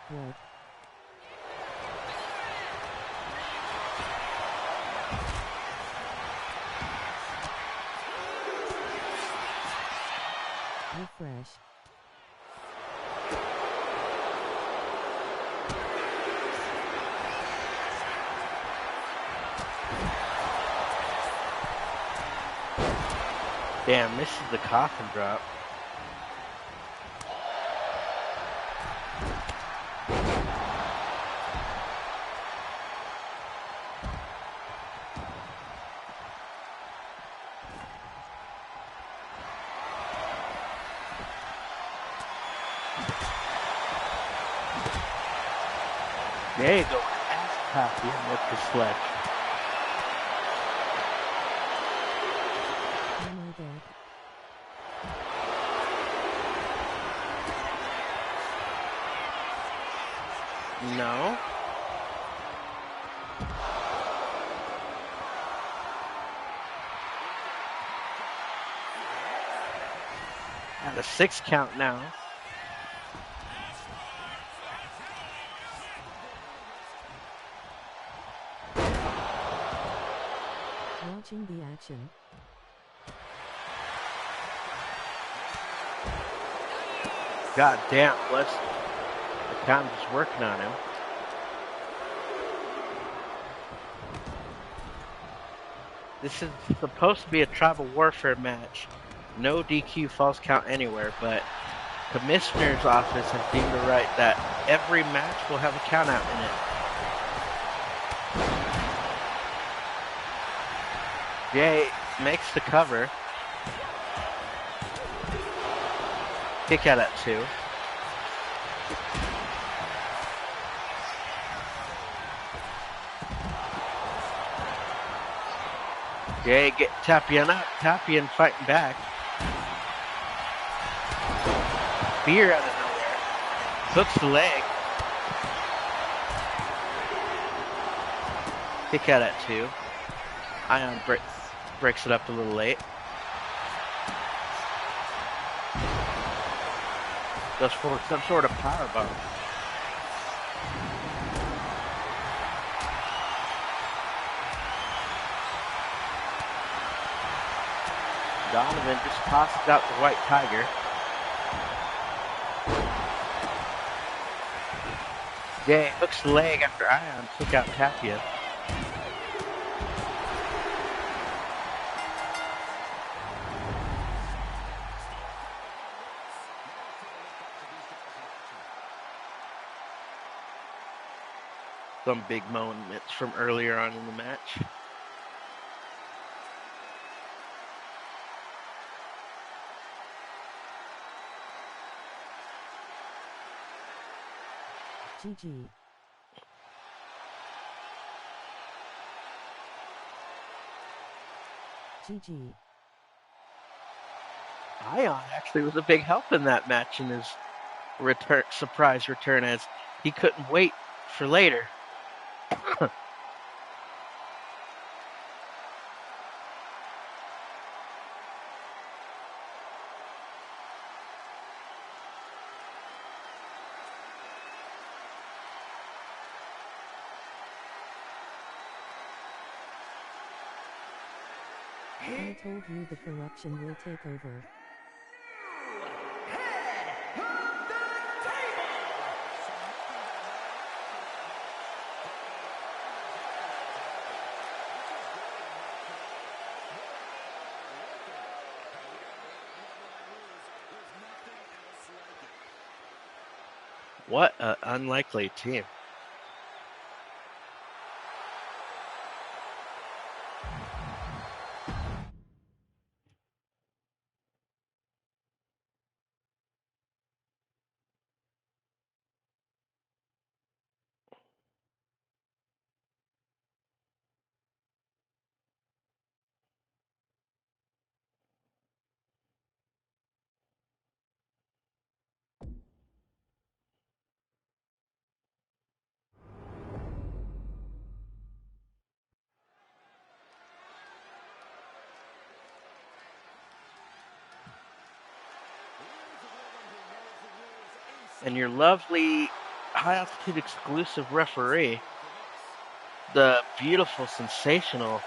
Wood. Refresh. Damn, misses the coffin drop. There you go. Ass Tapia with the sledge. No. At a 6 count now. Watching the action. God damn, bless him. The count is working on him. This is supposed to be a tribal warfare match. No DQ false count anywhere, but Commissioner's office has deemed it right that every match will have a count out in it. Jay makes the cover. Kick out at 2. Jay get Tapian up. Tapian fighting back. Spear out of nowhere. Hooks the leg. Kick out at 2. Ion breaks it up a little late. Goes for some sort of power bomb. Donovan just tosses out the White Tiger. Jay hooks the leg after Ion took out Tapia. Some big moments from earlier on in the match. GG. GG. Ion actually was a big help in that match in his surprise return, as he couldn't wait for later. I told you the corruption will take over. What an unlikely team. And your lovely high altitude exclusive referee, the beautiful, sensational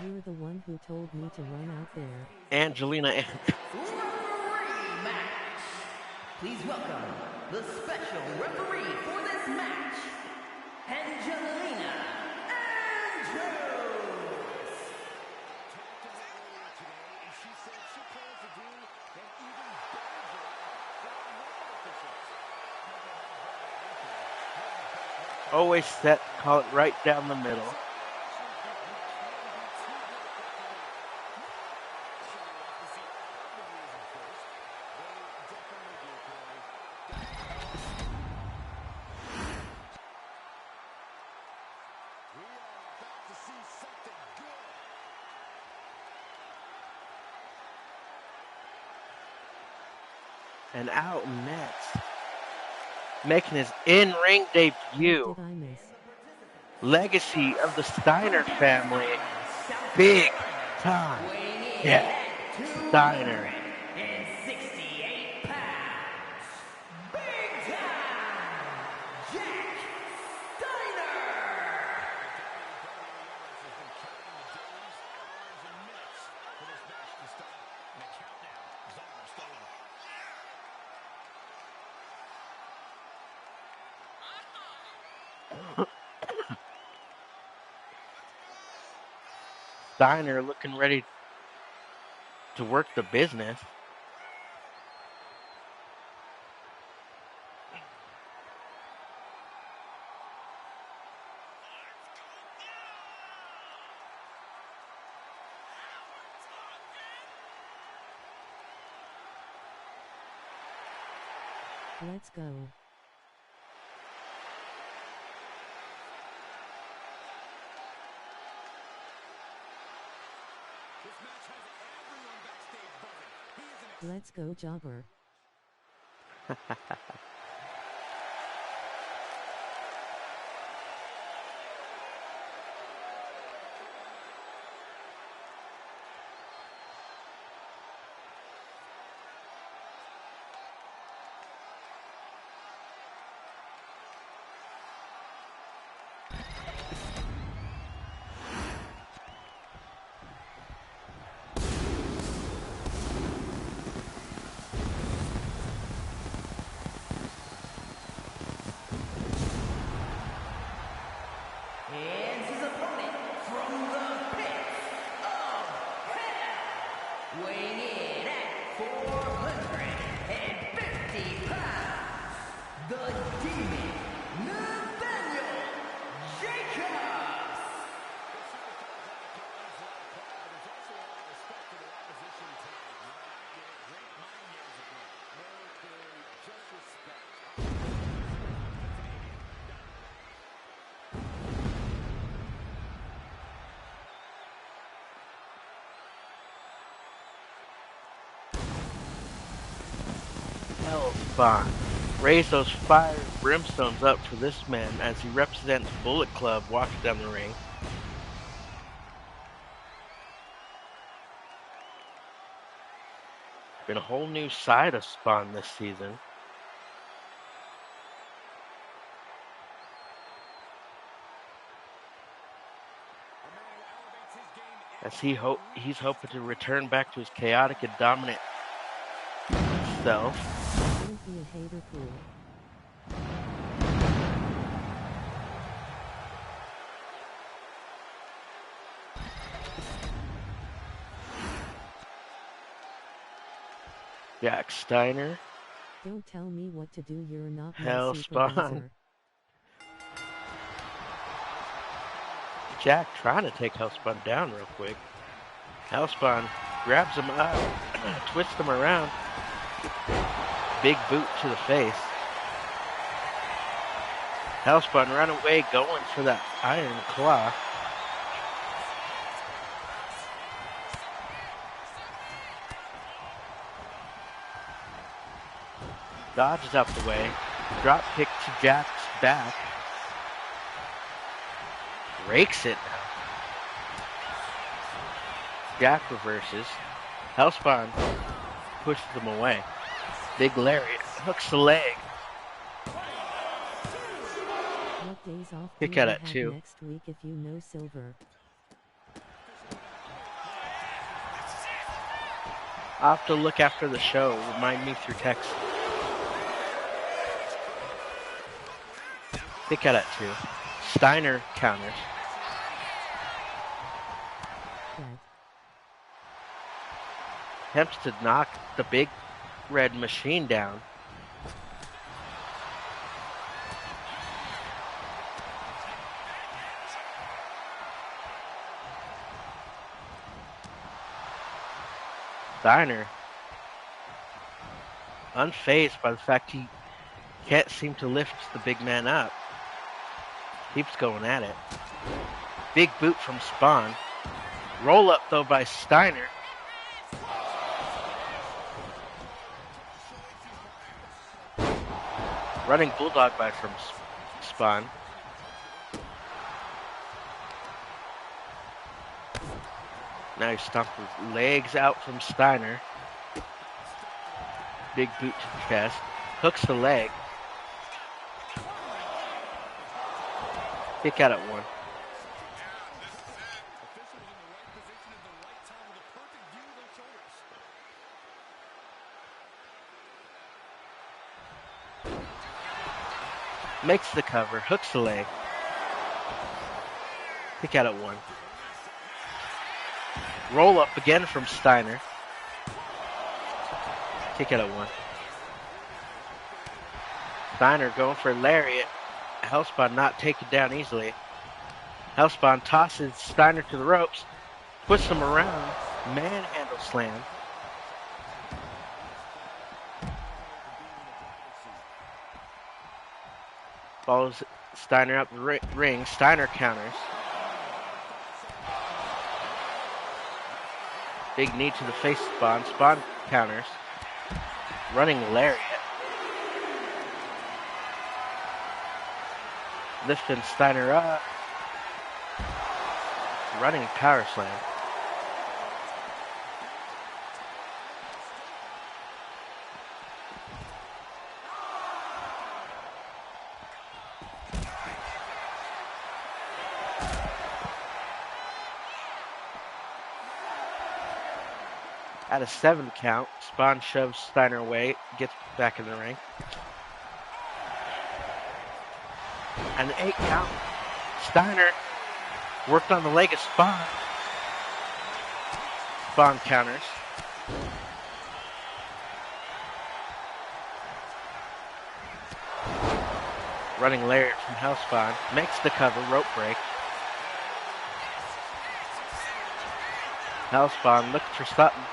You're the one who told me to run out there. Angelina Referee match. Please welcome the special referee for this match, Angelina Andrews. always set, call it right down the middle. And out next, making his in-ring debut, What did I miss? legacy of the Steiner family, big time. Yeah, Steiner. 68 pounds. Big time. Jack Steiner. Steiner looking ready to work the business. Let's go. Let's go, Jobber. And his opponent from the pits of hell, weighing in at 450 pounds, the Demon, Nathaniel Jacobs. Hellspawn. Raise those fire brimstones up for this man as he represents Bullet Club walking down the ring. Been a whole new side of Spawn this season. As he's hoping to return back to his chaotic and dominant self. Don't be a hater fool. Jack Steiner. Don't tell me what to do, you're not my Hellspawn. supervisor. Jack trying to take Hellspawn down real quick. Hellspawn grabs him up, twists him around. Big boot to the face. Hellspawn run away, going for that iron claw. Dodges out the way. Drop kick to Jack's back. Rakes it now. Jack reverses. Hellspawn pushes him away. Big lariat hooks the leg. days off do Kick you out at have 2. next week if you know silver? I'll have to look after the show. Remind me through text. Kick out at 2. Steiner counters. Dead. Attempts to knock the big red machine down. Steiner, unfazed by the fact he can't seem to lift the big man up. Keeps going at it. Big boot from Spawn. Roll up though by Steiner. Running bulldog by from Spawn. Now he stomped his legs out from Steiner. Big boot to the chest. Hooks the leg. Kick out at 1. Makes the cover. Hooks the leg. Kick out at 1. Roll up again from Steiner. Kick out at 1. Steiner going for a lariat. Hellspawn not taken down easily. Hellspawn tosses Steiner to the ropes. Twists him around. Manhandle slam. Follows Steiner up the ring. Steiner counters. Big knee to the face of Spawn. Spawn counters. Running lariat. Lifting Steiner up. Running power slam. At a 7 count, Spawn shoves Steiner away, gets back in the ring. At an 8 count, Steiner worked on the leg of Spawn. Spawn counters. Running lariat from Hellspawn. Makes the cover, rope break. Hellspawn looking for something.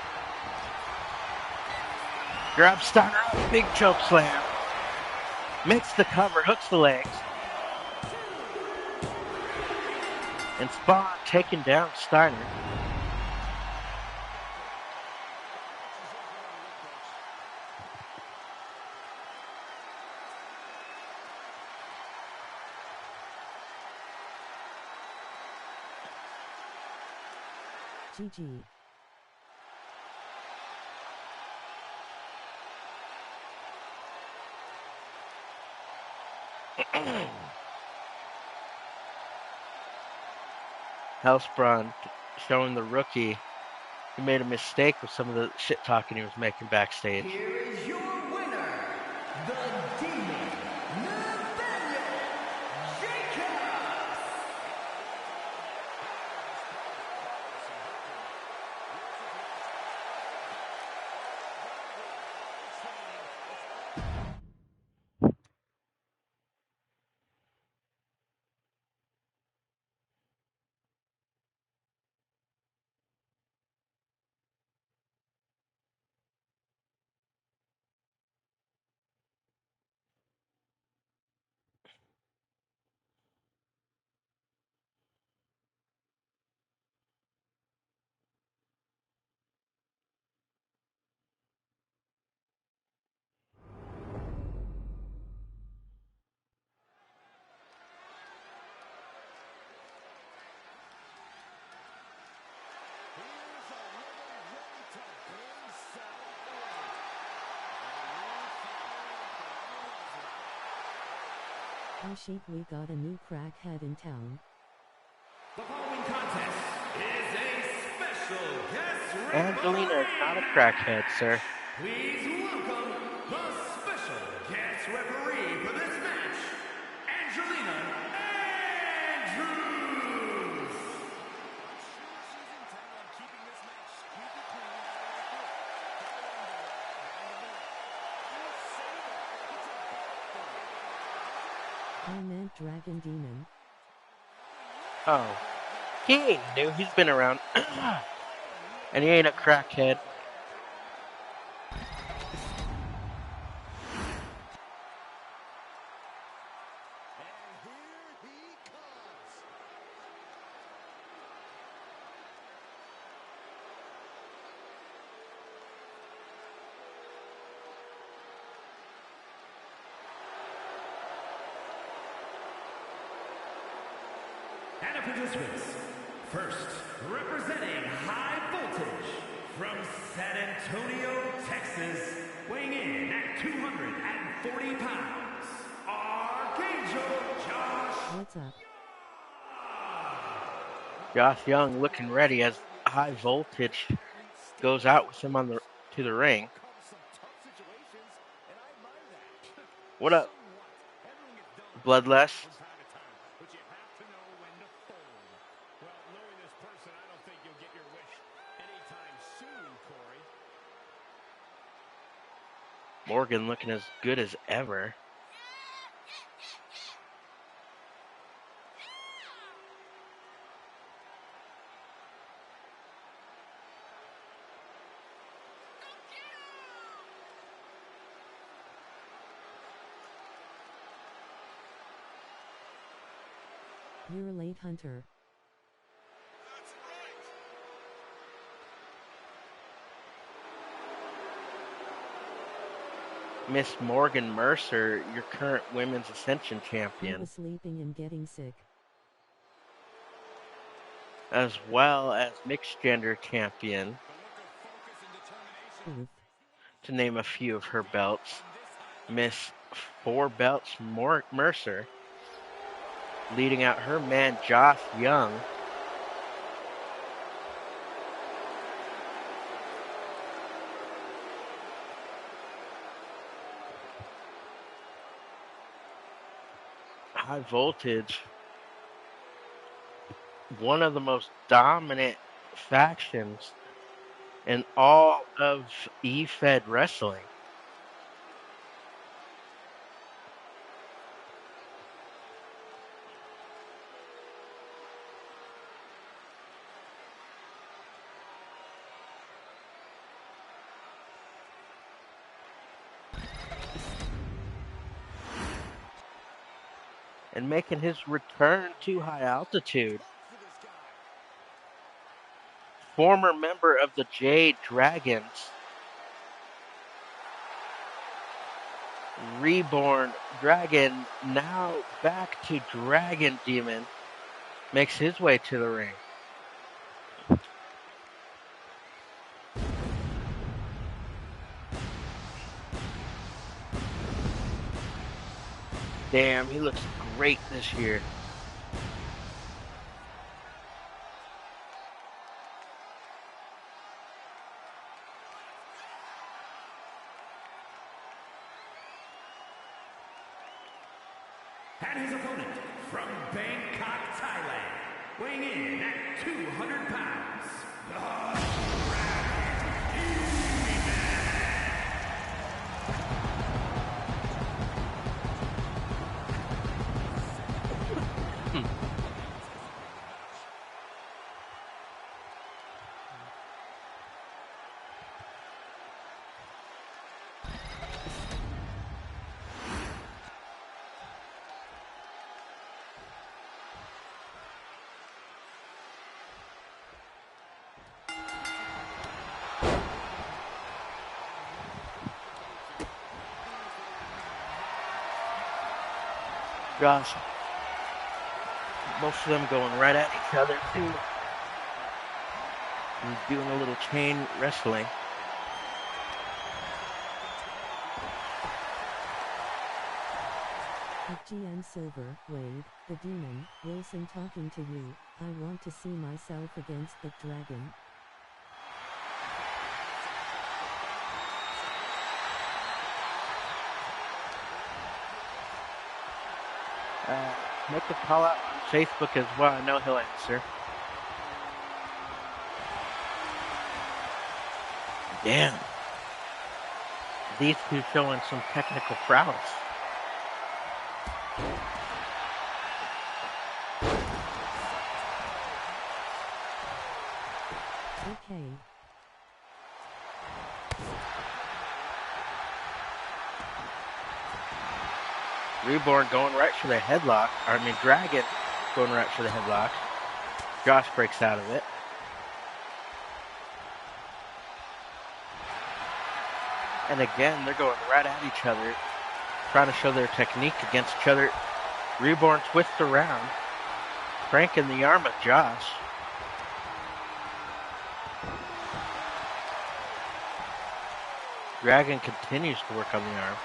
Grabs Steiner up, big choke slam. Makes the cover, hooks the legs. And Spawn taking down Steiner. GG. Hellspawn showing the rookie he made a mistake with some of the shit talking he was making backstage. Here is your winner, the Demon, Nathaniel Jacobs. How chic, we got a new crackhead in town. The following contest is a special guest Angelina is not a referee crackhead, sir. Please welcome the special guest referee for this match, Angelina Andrews. I meant Dragon Demon. Oh. He ain't new. He's been around. And he ain't a crackhead. And the participants, first, representing High Voltage from San Antonio, Texas, weighing in at 240 pounds, Archangel Josh. What's up? Josh Young looking ready as High Voltage goes out with him to the ring. What up, Bloodless? Morgan looking as good as ever. You're late, Hunter. Miss Morgan Mercer, your current Women's Ascension He champion, was sleeping and getting sick. as well as mixed gender champion, Oof. to name a few of her belts. Miss Four Belts Mercer, leading out her man Josh Young. High Voltage, one of the most dominant factions in all of E-Fed wrestling. And making his return to high altitude, former member of the Jade Dragons, reborn Dragon, now back to Dragon Demon, makes his way to the ring. Damn, he looks great this year. And his opponent from Bangkok, Thailand, weighing in at 200 pounds, the Gosh, most of them going right at each other too. And doing a little chain wrestling. At GM Silver, Wade, the Demon, Wilson talking to you. I want to see myself against the Dragon. Make a call out on Facebook as well. I know he'll answer. Damn. These two showing some technical prowess. Okay. Reborn going right for the headlock. Dragon going right for the headlock. Josh breaks out of it. And again, they're going right at each other, trying to show their technique against each other. Reborn twists around, cranking the arm of Josh. Dragon continues to work on the arm.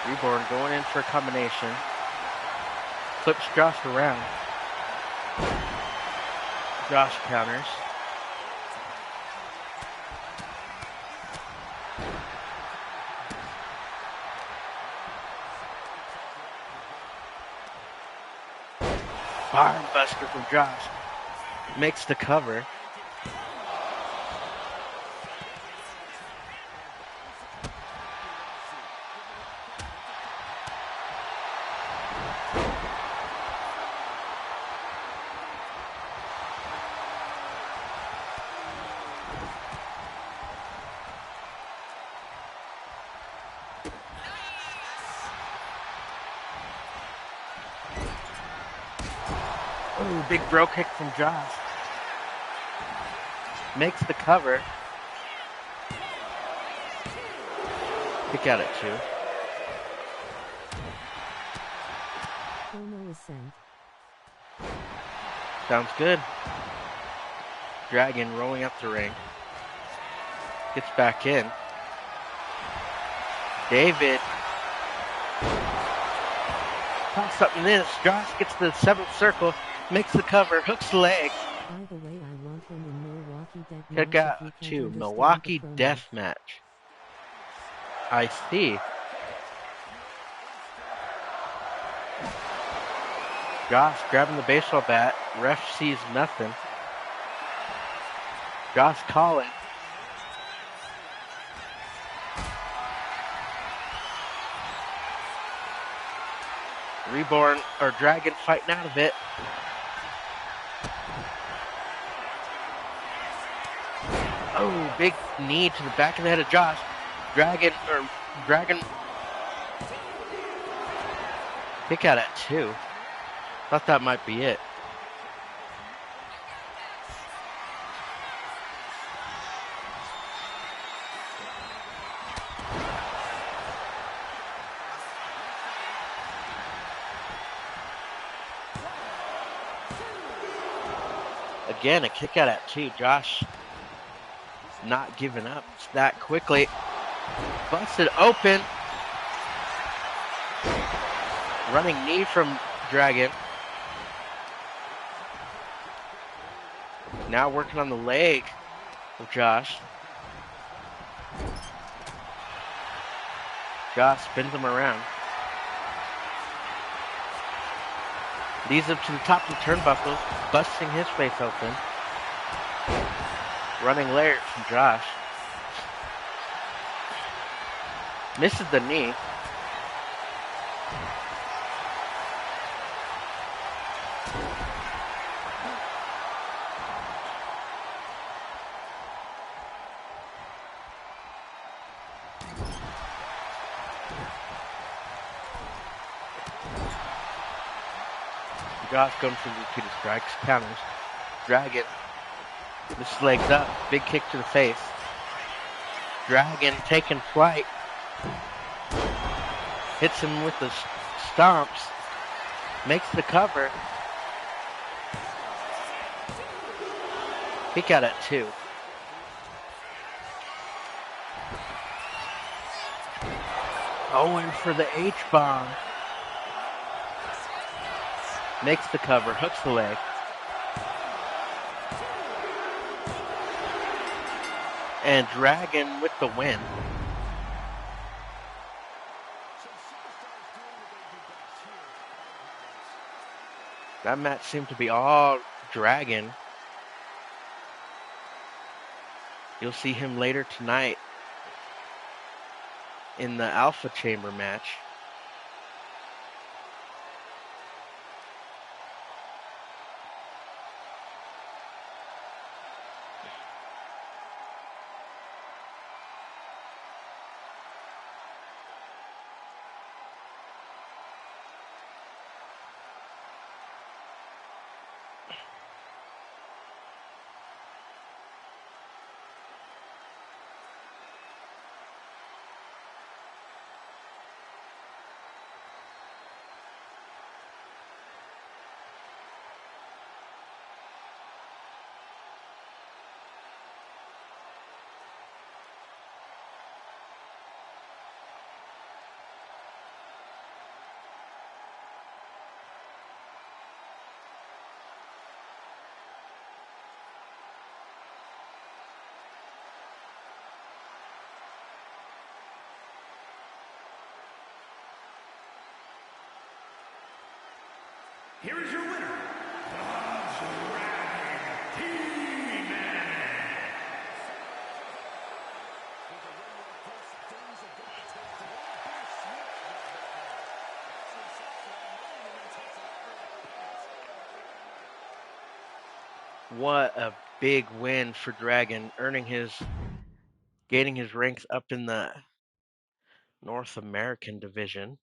Reborn going in for a combination. Flips Josh around. Josh counters. Arm buster from Josh. Makes the cover. Ooh, big bro kick from Josh. Makes the cover. Kick out at 2. Promo is sent. Sounds good. Dragon rolling up the ring. Gets back in. David. Something in. Josh gets the 7th circle. Makes the cover. Hooks the leg. By the way, I want him in Milwaukee Death Kick out 2. Milwaukee Death Match. I see. Josh grabbing the baseball bat. Ref sees nothing. Josh calling. Reborn or Dragon fighting out of it. Oh, big knee to the back of the head of Josh. Dragon kick out at 2. Thought that might be it. Again, a kick out at 2. Josh not giving up that quickly. Busted open. Running knee from Dragon. Now working on the leg of Josh. Josh spins him around. Leads up to the top of the turnbuckle, busting his face open. Running Laird from Josh. Misses the knee. Josh going for repeated strikes, counters. Dragon. This legs up. Big kick to the face. Dragon taking flight. Hits him with the stomps. Makes the cover. Kick out at 2. Owen for the H-bomb. Makes the cover. Hooks the leg. And Dragon with the win. That match seemed to be all Dragon. You'll see him later tonight in the Alpha Chamber match. Here is your winner, the Dragon T-Man. What a big win for Dragon, gaining his ranks up in the North American division.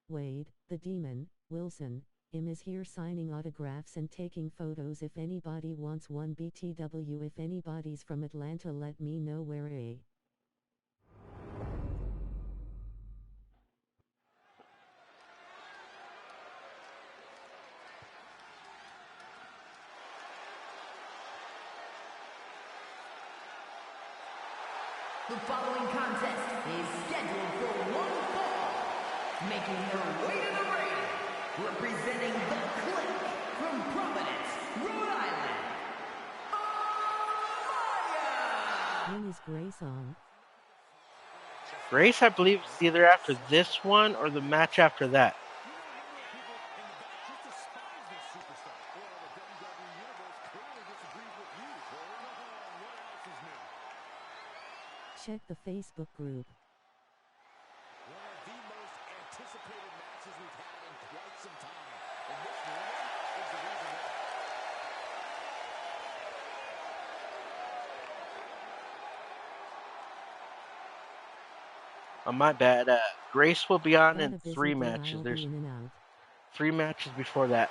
Wade, the Demon, Wilson, is here signing autographs and taking photos. If anybody wants one BTW, if anybody's from Atlanta, let me know where a. The following contest is scheduled for one fall. Making her way to the ring, representing the Clique from Providence, Rhode Island, Amaya! When is Grace on? Grace, I believe, is either after this one or the match after that. Check the Facebook group. One of the most anticipated matches we've had in quite some time. And this woman is the reason why. Oh, my bad. Grace will be on Got in a busy 3 day, matches. I'll There's be in and out. 3 matches before that.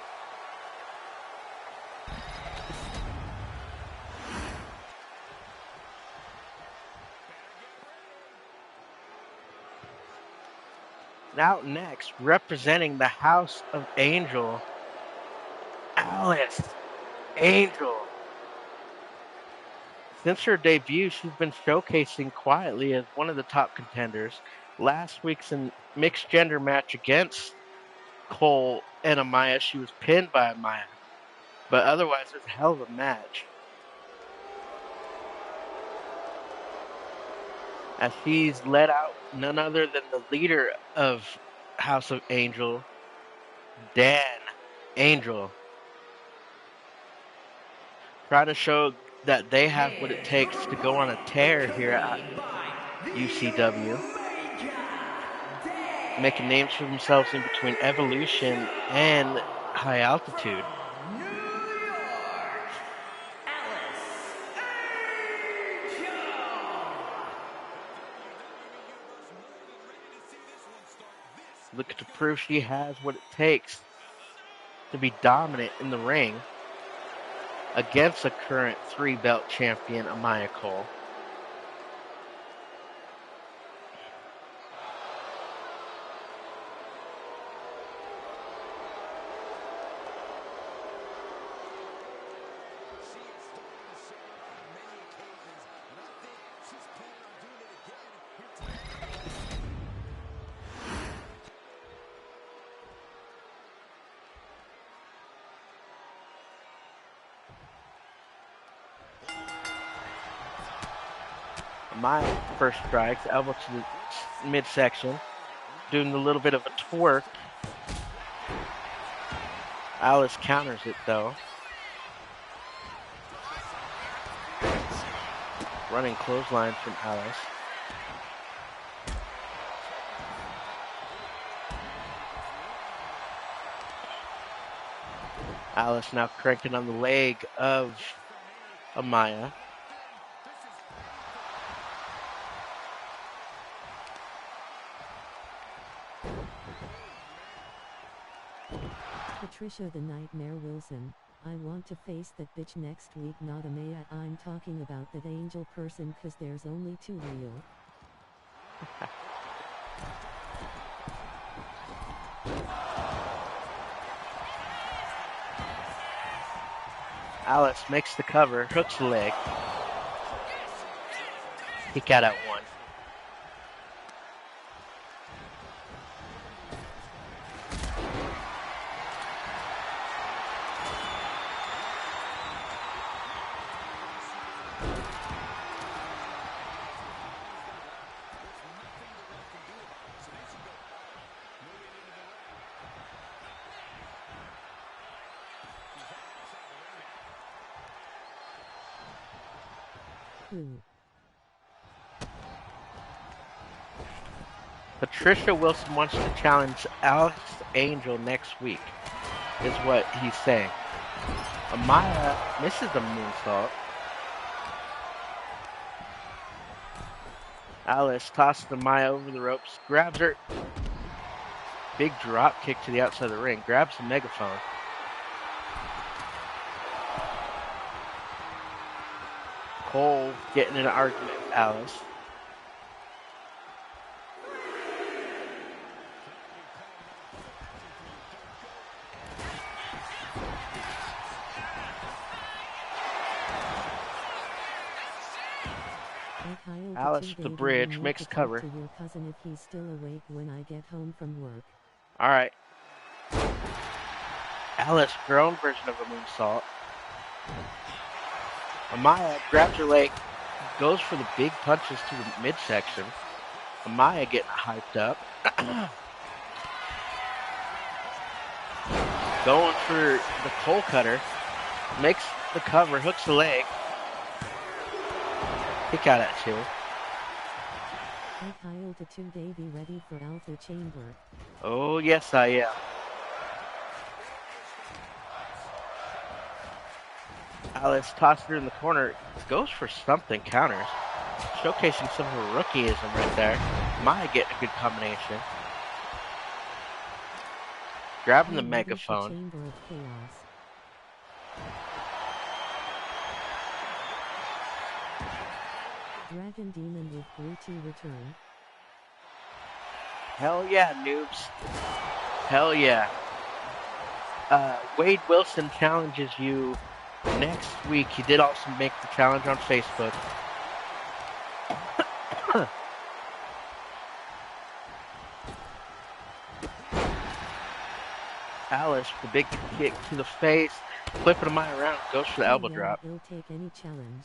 Now next, representing the House of Angel, Alice Angel. Since her debut, she's been showcasing quietly as one of the top contenders. Last week's mixed gender match against Cole and Amaya, she was pinned by Amaya. But otherwise, it was a hell of a match. As he's led out none other than the leader of House of Angel, Dan Angel. Trying to show that they have what it takes to go on a tear here at UCW, making names for themselves in between Evolution and High Altitude. New York, Alice Angel. Looking to prove she has what it takes to be dominant in the ring against a current 3-belt champion, Amaya Cole. My first strike, elbow to the midsection, doing a little bit of a twerk. Alice counters it though. Running clothesline from Alice. Alice now cranking on the leg of Amaya. Patricia the Nightmare Wilson, I want to face that bitch next week, not Amaya. I'm talking about that angel person, cause there's only two real. Alice makes the cover, hooks the leg. Kick out at one. Patricia Wilson wants to challenge Alice Angel next week, is what he's saying. Amaya misses the moonsault. Alice tosses Amaya over the ropes, grabs her. Big drop kick to the outside of the ring, grabs the megaphone. Cole getting in an argument with Alice. Alice with the bridge, makes cover. To your cousin if he's still awake when I get home from work. All right. Alice, her own version of a moonsault. Amaya grabs her leg, goes for the big punches to the midsection. Amaya getting hyped up. Going for the Cole cutter. Makes the cover, hooks the leg. Kick out at two. Hey Kyle to 2 Davey, ready for Alpha Chamber. Oh yes I am. Alice tosses her in the corner, goes for something, counters. Showcasing some of her rookieism right there. Maya getting a good combination. Grabbing the megaphone. Chamber of Chaos. Dragon Demon with Blue return. Hell yeah, noobs. Hell yeah. Wade Wilson challenges you next week. He did also make the challenge on Facebook. Alice, the big kick to the face, flipping him around, goes for the elbow drop. He'll take any challenge.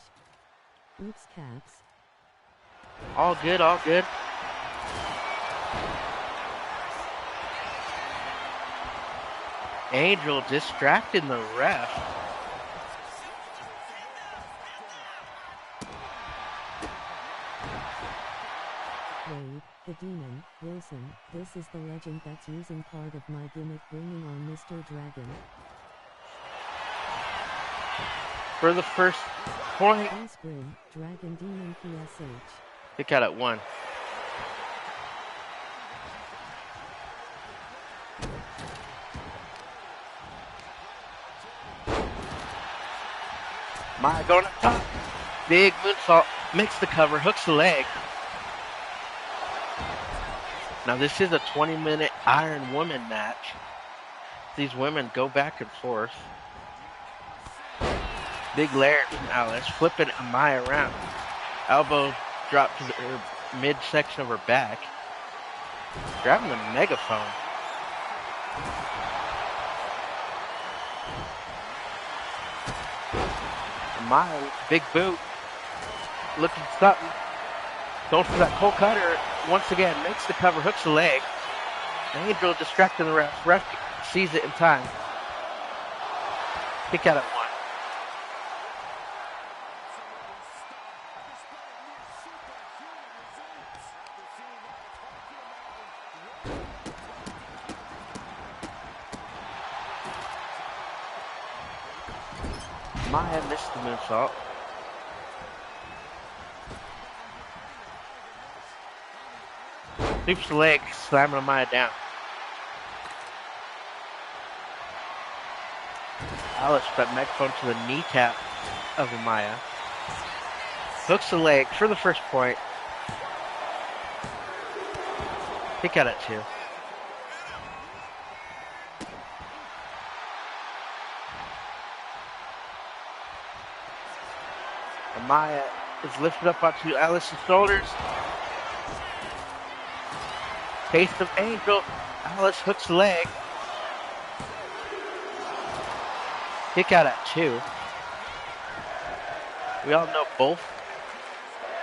Oops, caps. All good, all good. Angel distracting the ref. Wade, the Demon, Wilson, this is the legend that's using part of my gimmick bringing on Mr. Dragon. For the first point, Spring, Dragon Demon PSH. kick out at 1. Maya going up top. Big moonsault, makes the cover, hooks the leg. Now this is a 20-minute Iron Woman match. These women go back and forth. Big Lariat from Alice, flipping Amaya around. Elbow drop to the midsection of her back. Grabbing the megaphone. Amaya, big boot. Looking for something. Going for that cold cutter. Once again, makes the cover, hooks the leg. Angel distracting the ref. Ref sees it in time. Kick out at 1. Maya missed the moonsault. Sweeps the leg, slamming Amaya down. Alice put that megaphone to the kneecap of Amaya. Hooks the leg for the first point. Kick out at 2. Amaya is lifted up onto Alice's shoulders. Taste of Angel. Alice hooks the leg. Kick out at 2. We all know both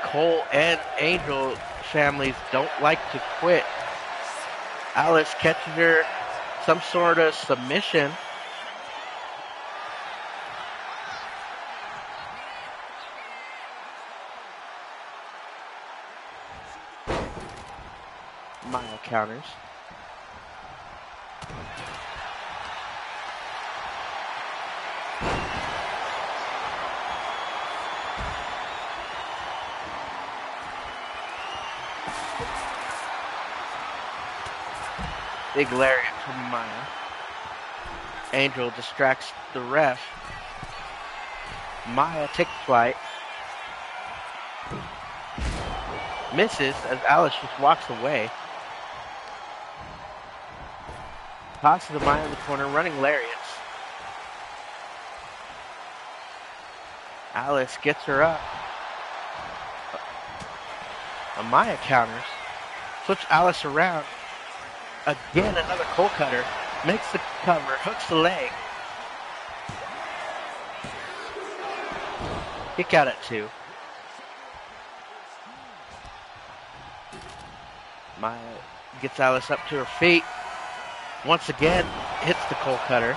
Cole and Angel families don't like to quit. Alice catches her some sort of submission. Maya counters. Big lariat from Maya. Angel distracts the ref. Maya takes flight. Misses as Alice just walks away. Tosses the Maya in the corner, running lariats. Alice gets her up. Amaya counters. Flips Alice around. Again, another cold cutter. Makes the cover, hooks the leg. Kick out at 2. Maya gets Alice up to her feet. Once again, hits the cold cutter.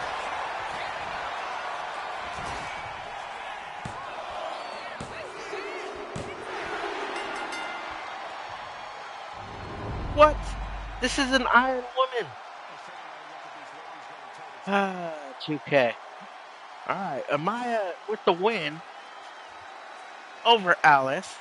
What? This is an Iron Woman. 2K. Alright, Amaya with the win over Alice.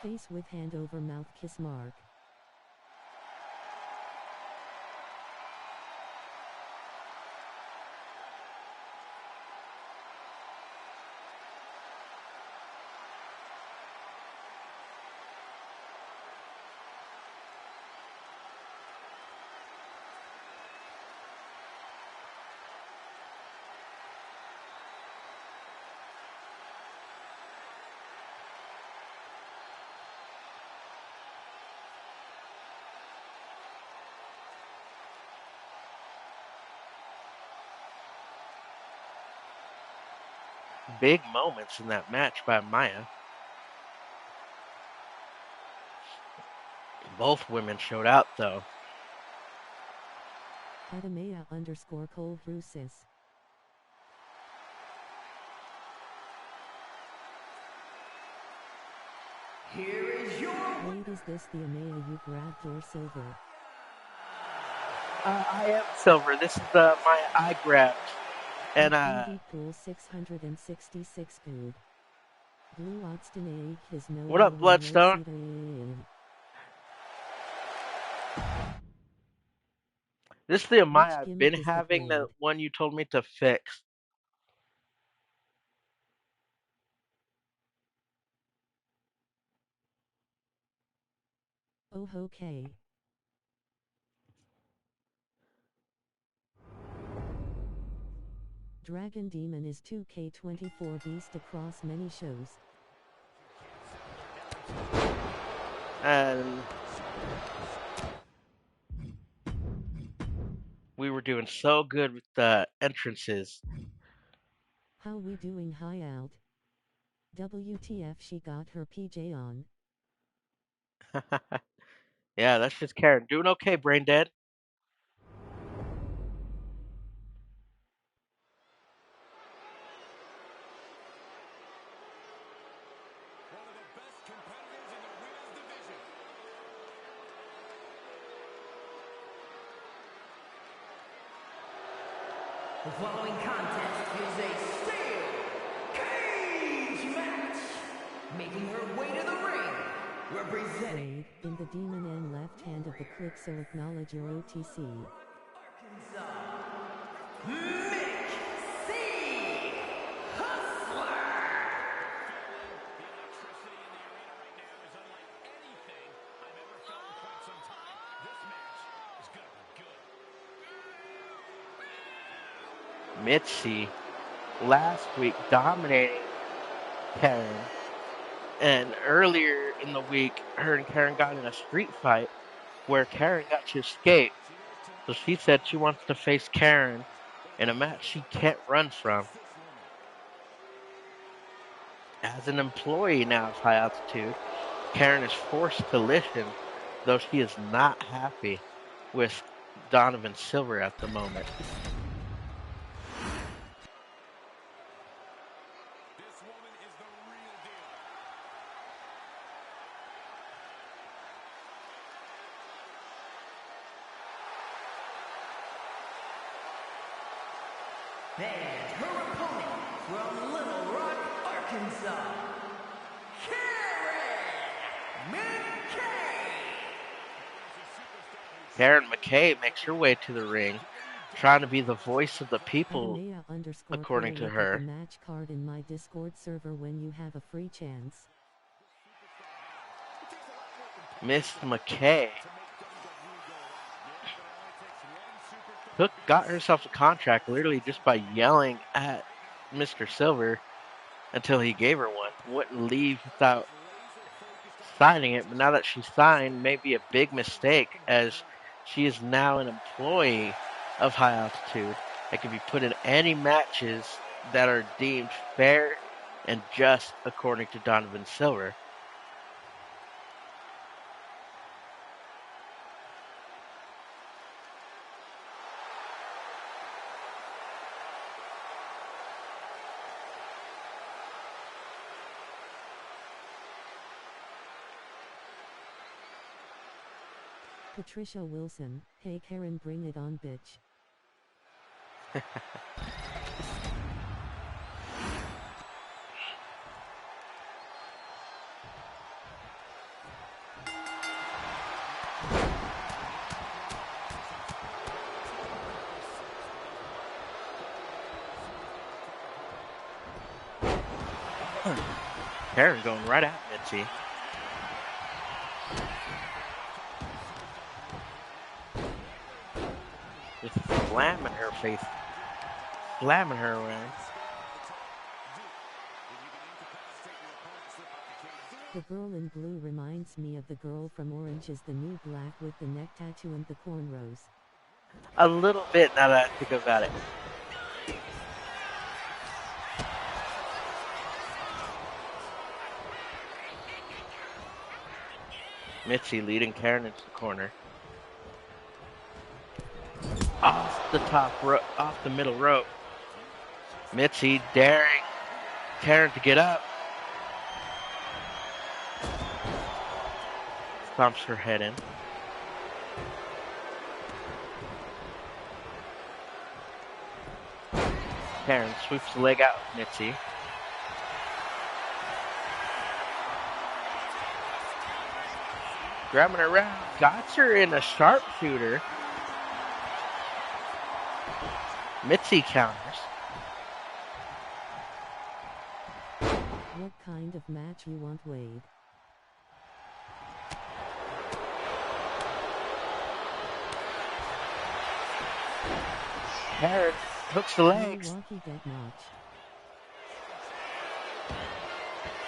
Face with hand over mouth kiss mark. Big moments in that match by Maya. Both women showed out, though. Adamea_Cole Rusis. Here is your Wait, is this the Amaya you grabbed or silver? I am silver. This is my I grabbed. And Indy Pool 666 food. Blue Oxton his no. What up, Bloodstone? This is the Amaya I've been having, the one you told me to fix. Oh, okay. Dragon Demon is 2K24 beast across many shows. And we were doing so good with the entrances. How we doing, high out? WTF, she got her PJ on. Yeah, that's just Karen. Doing okay, Brain Dead. One of the best competitors in the women's division. The following contest is a steel cage match. Making her way to the ring, representing Wade, in the demon and left hand of the click, so acknowledge your OTC. Mick C. Hustler. Mitzi last week dominating Karen. And earlier in the week, her and Karen got in a street fight where Karen got to escape. So she said she wants to face Karen in a match she can't run from. As an employee now of High Altitude, Karen is forced to listen, though she is not happy with Donovan Silver at the moment. This woman is the real deal. And her opponent from Little Rock, Arkansas, Karen McKay. Karen McKay makes her way to the ring, trying to be the voice of the people, according to her. The match card in my Discord server when you have a free chance. Miss McKay got herself a contract literally just by yelling at Mr. Silver until he gave her one. Wouldn't leave without signing it, but now that she's signed, may be a big mistake, as she is now an employee of High Altitude that can be put in any matches that are deemed fair and just according to Donovan Silver. Patricia Wilson, hey Karen, bring it on, bitch. Karen going right at Mitzi. Just slamming her face, slamming her around. The girl in blue reminds me of the girl from Orange is the New Black with the neck tattoo and the cornrows. A little bit, now that I think about it. Mitzi leading Karen into the corner. Off the middle rope. Mitzi daring Karen to get up. Stomps her head in. Karen sweeps the leg out of Mitzi. Grabbing her around. Got her in a sharpshooter. Mitzi counters. What kind of match you want, Wade? Karen hooks the legs. Milwaukee dead match.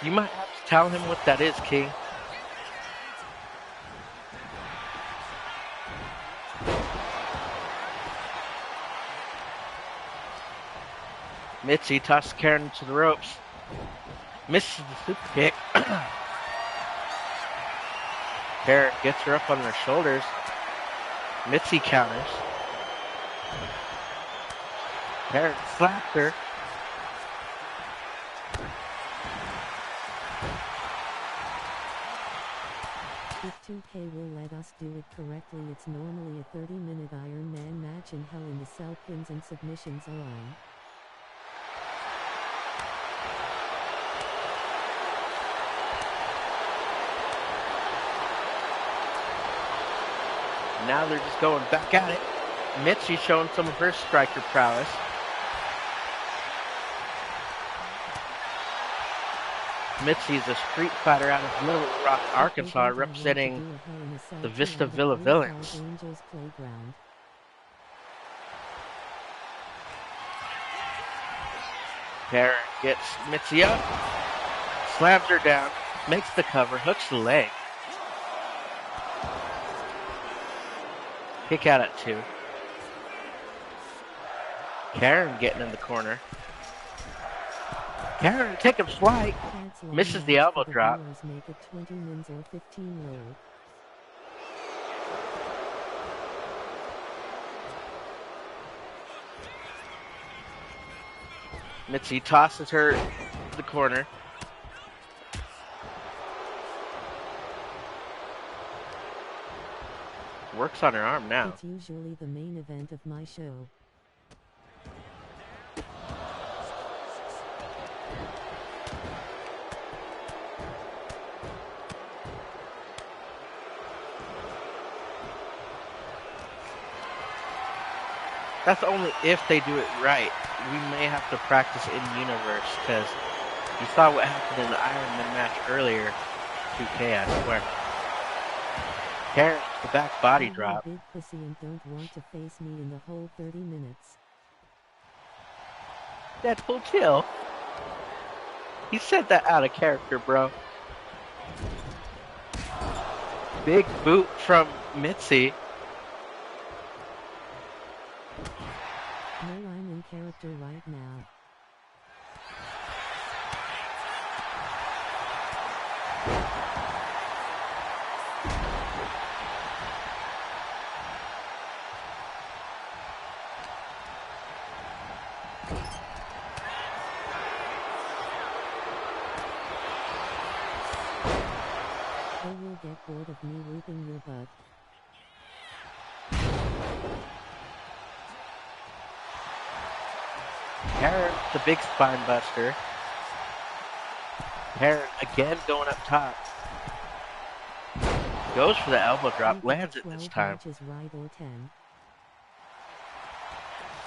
You might have to tell him what that is, King. Mitzi tosses Karen into the ropes. Misses the super kick. Karen gets her up on her shoulders. Mitzi counters. Karen slaps her. If 2K will let us do it correctly, it's normally a 30-minute Iron Man match in Hell in the Cell. Pins and submissions are on. Now they're just going back at it. Mitzi showing some of her striker prowess. Mitzi's a street fighter out of Little Rock, Arkansas, representing the Vista Villa Villains. Karen gets Mitzi up, slams her down, makes the cover, hooks the leg. Kick out at 2. Karen getting in the corner. Karen taking flight. Misses the elbow drop. Make it 20 mins or 15 roll. Mitzi tosses her to the corner. Works on her arm now. It's usually the main event of my show. That's only if they do it right. We may have to practice in universe, because you saw what happened in the Iron Man match earlier. 2K, I swear. Karen, the back body I'm drop. a big pussy and don't want to face me in the whole 30 minutes. Deadpool chill. He said that out of character, bro. Big boot from Mitzi. No, I'm in character right now. They will get bored of me whipping your butt. Karen, the big spine buster. Karen again going up top. Goes for the elbow drop, lands it this 12 time. matches, right, or 10?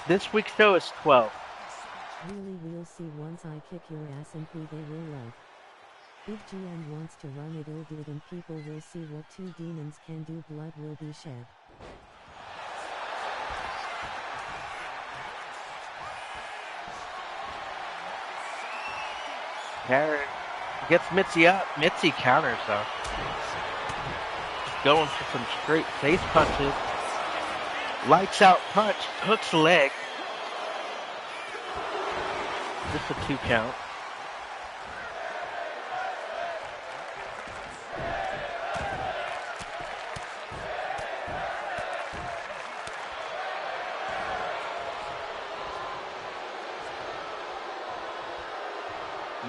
This week's show is 12. Really, we'll see once I kick your ass and who they will love. Big GM wants to run it, he'll do it, and people will see what two demons can do. Blood will be shed. Karen gets Mitzi up. Mitzi counters though. Just going for some straight face punches. Lights out punch. Hooks the leg. Just a 2 count.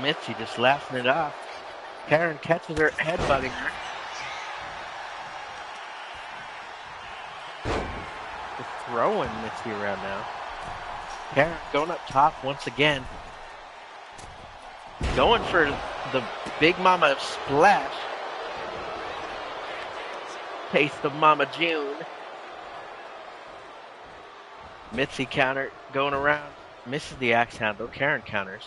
Mitzi just laughing it off. Karen catches her, headbutting her. Just throwing Mitzi around now. Karen going up top once again. Going for the Big Mama splash. Taste of Mama June. Mitzi counter going around. Misses the axe handle. Karen counters.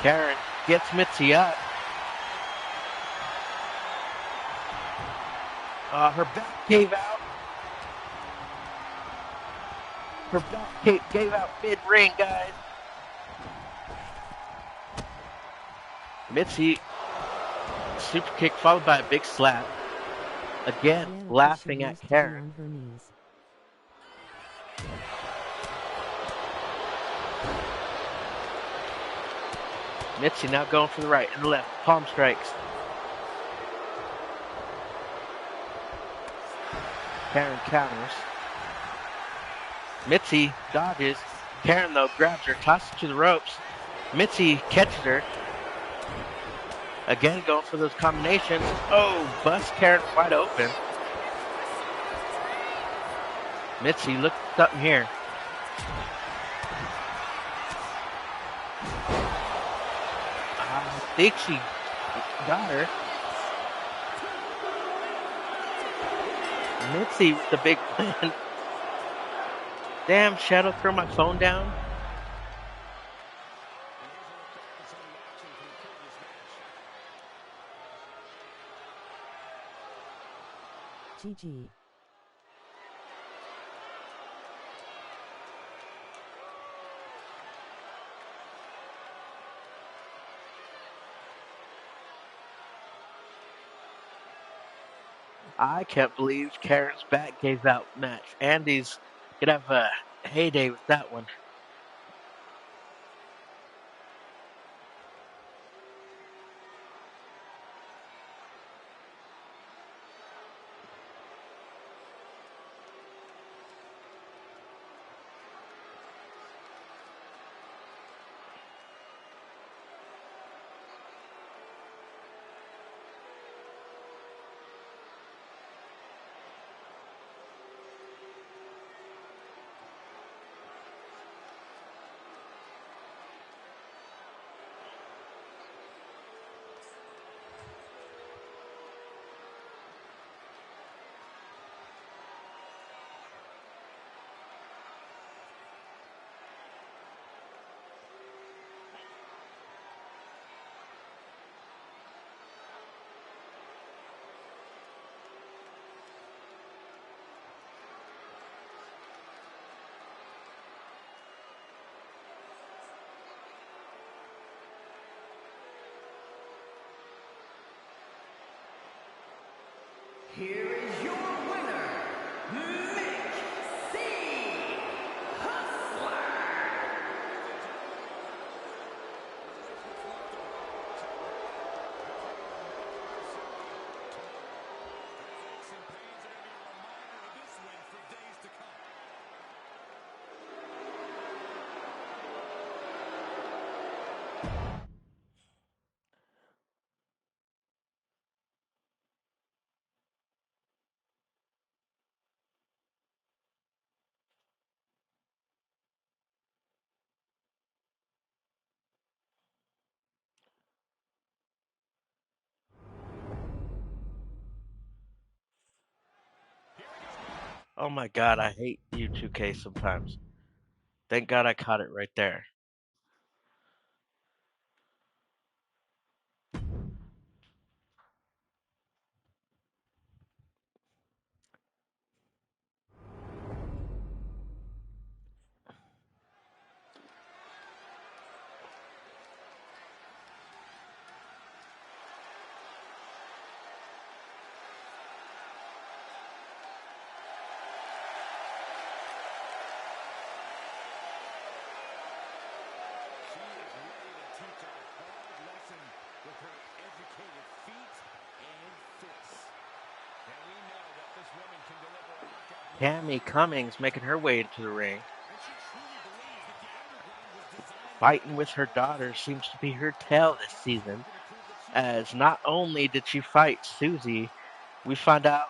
Karen gets Mitzi up. Her back gave out. Her back gave out mid-ring, guys. Mitzi, super kick followed by a big slap. Again, Diana laughing Fisher at used to be Karen. on her knees. Mitzi now going for the right and the left. Palm strikes. Karen counters. Mitzi dodges. Karen, though, grabs her, tosses her to the ropes. Mitzi catches her. Again, going for those combinations. Oh, busts Karen wide open. Mitzi, look at something here. I think she got her. Mitzi with the big win. Damn, Shadow, throw my phone down. GG. I can't believe Karen's back gave out match. Andy's gonna have a heyday with that one. Here is your winner, Mick C. Hustler. Oh my god, I hate you 2K sometimes. Thank God I caught it right there. Tammy Cummings making her way into the ring. fighting with her daughter seems to be her tale this season, as not only did she fight Susie, we find out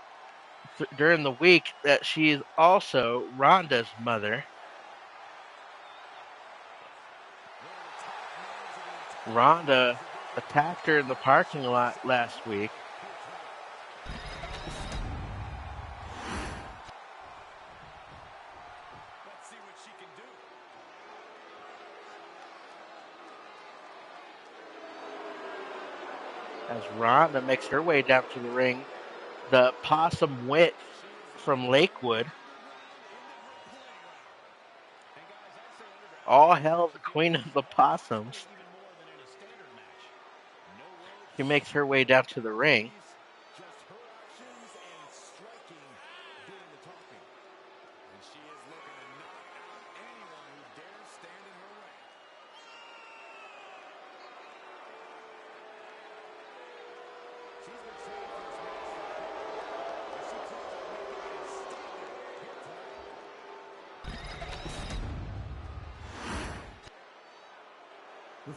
during the week that she is also Ronda's mother. Ronda attacked her in the parking lot last week. Let's see what she can do. As Ronda makes her way down to the ring, the Possum Wit from Lakewood. All hail the queen of the possums. She makes her way down to the ring. Just her actions and striking doing the talking. And she is looking to knock out anyone who dares stand in her way. She's been training for this match for a while. And she plans on making a statement here tonight.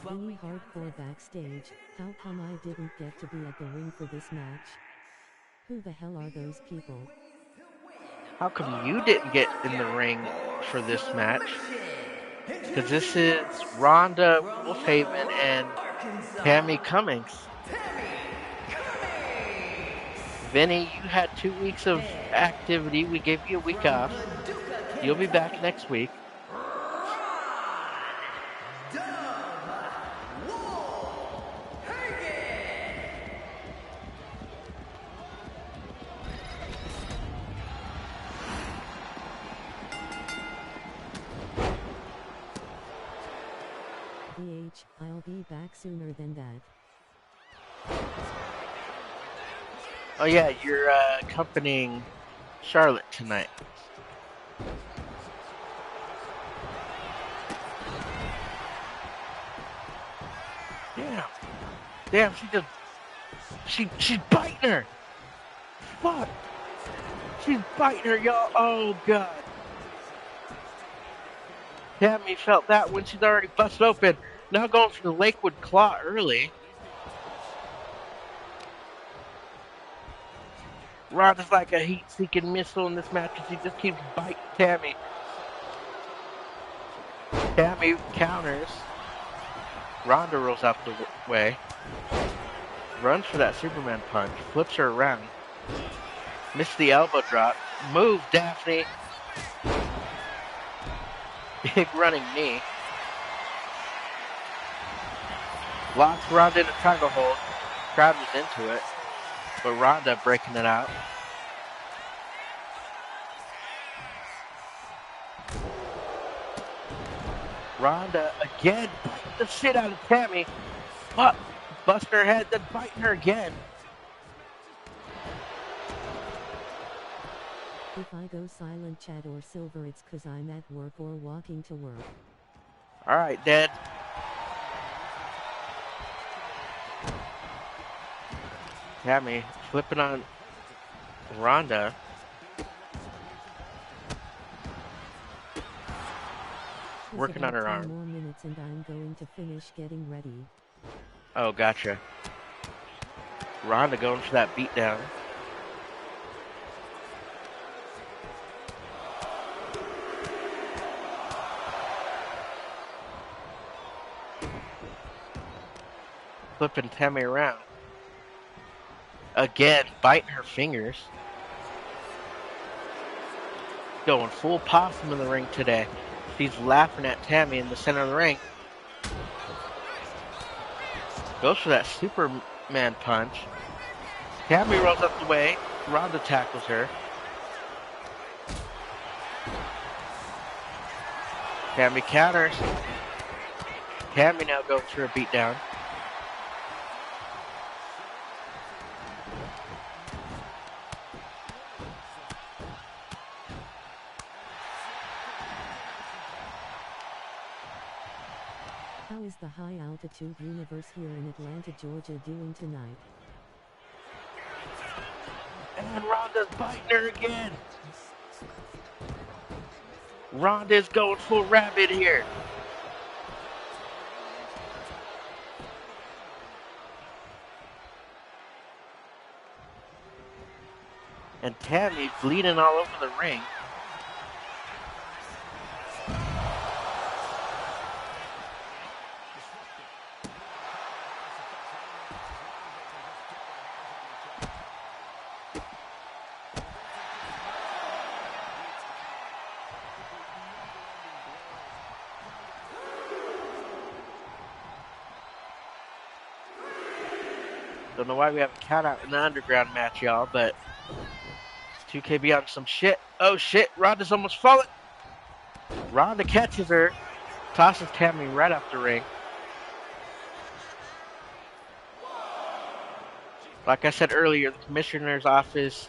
Vinny Hardcore backstage, how come I didn't get to be at the ring for this match? Who the hell are those people? How come you didn't get in the ring for this match? Because this is Ronda Wolfhaven and Tammy Cummings. Vinny, you had 2 weeks of activity. We gave you a week off. You'll be back next week. I'll be back sooner than that. Oh yeah, you're accompanying Charlotte tonight. Damn, she's biting her. Fuck. She's biting her, y'all. Oh god. Tammy felt that when she's already busted open. Now going for the Lakewood Claw early. Ronda's like a heat-seeking missile in this match as he just keeps biting Tammy. Tammy counters. Ronda rolls out the way. Runs for that Superman punch. Flips her around. Missed the elbow drop. Move, Daphne. Big running knee. Locks Ronda in a triangle hold. Crowd was into it. But Ronda breaking it out. Ronda again biting the shit out of Tammy. Fuck. Busting her head, then biting her again. If I go silent chat or silver, it's 'cause I'm at work or walking to work. Alright, Dad. Tammy flipping on Ronda. Working on her arm. 10 more minutes and I'm going to finish getting ready. Oh, gotcha. Ronda going for that beatdown. Flipping Tammy around. Again, biting her fingers. Going full possum in the ring today. She's laughing at Tammy in the center of the ring. Goes for that Superman punch. Tammy rolls up the way. Ronda tackles her. Tammy counters. Tammy now goes for a beatdown. How is the high altitude universe here in Atlanta, Georgia doing tonight? And Ronda's biting her again. Ronda's going full rabbit here. And Tammy bleeding all over the ring. Don't know why we have a count out in the underground match, y'all, but 2KB on some shit. Oh shit, Ronda's almost fallen. Ronda catches her, tosses Tammy right off the ring. Like I said earlier, the commissioner's office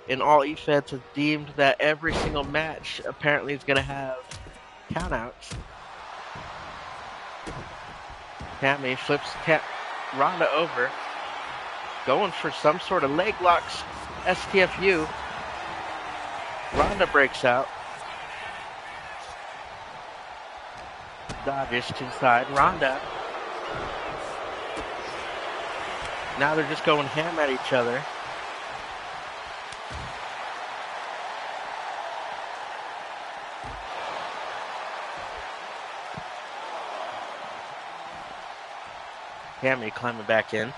in all e-feds has deemed that every single match apparently is going to have countouts. Tammy flips Ronda over, going for some sort of leg locks, STFU. Ronda breaks out. Dodges to the side. Ronda. Now they're just going ham at each other. Tammy climbing back in.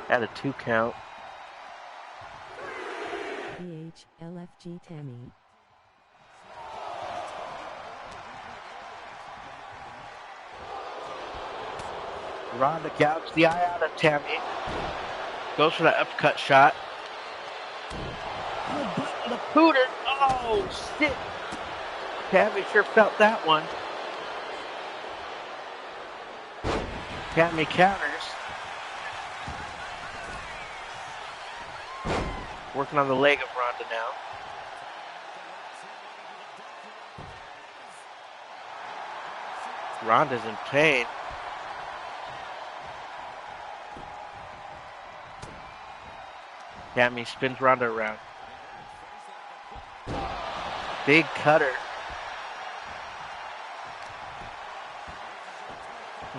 At a 2 count. PH, LFG Tammy. Ronda gouged the eye out of Tammy. Goes for that uppercut shot. The pooter. Oh, shit. Tammy sure felt that one. Tammy counters. Working on the leg of Ronda now. Ronda's in pain. Tammy spins Ronda around. Big cutter.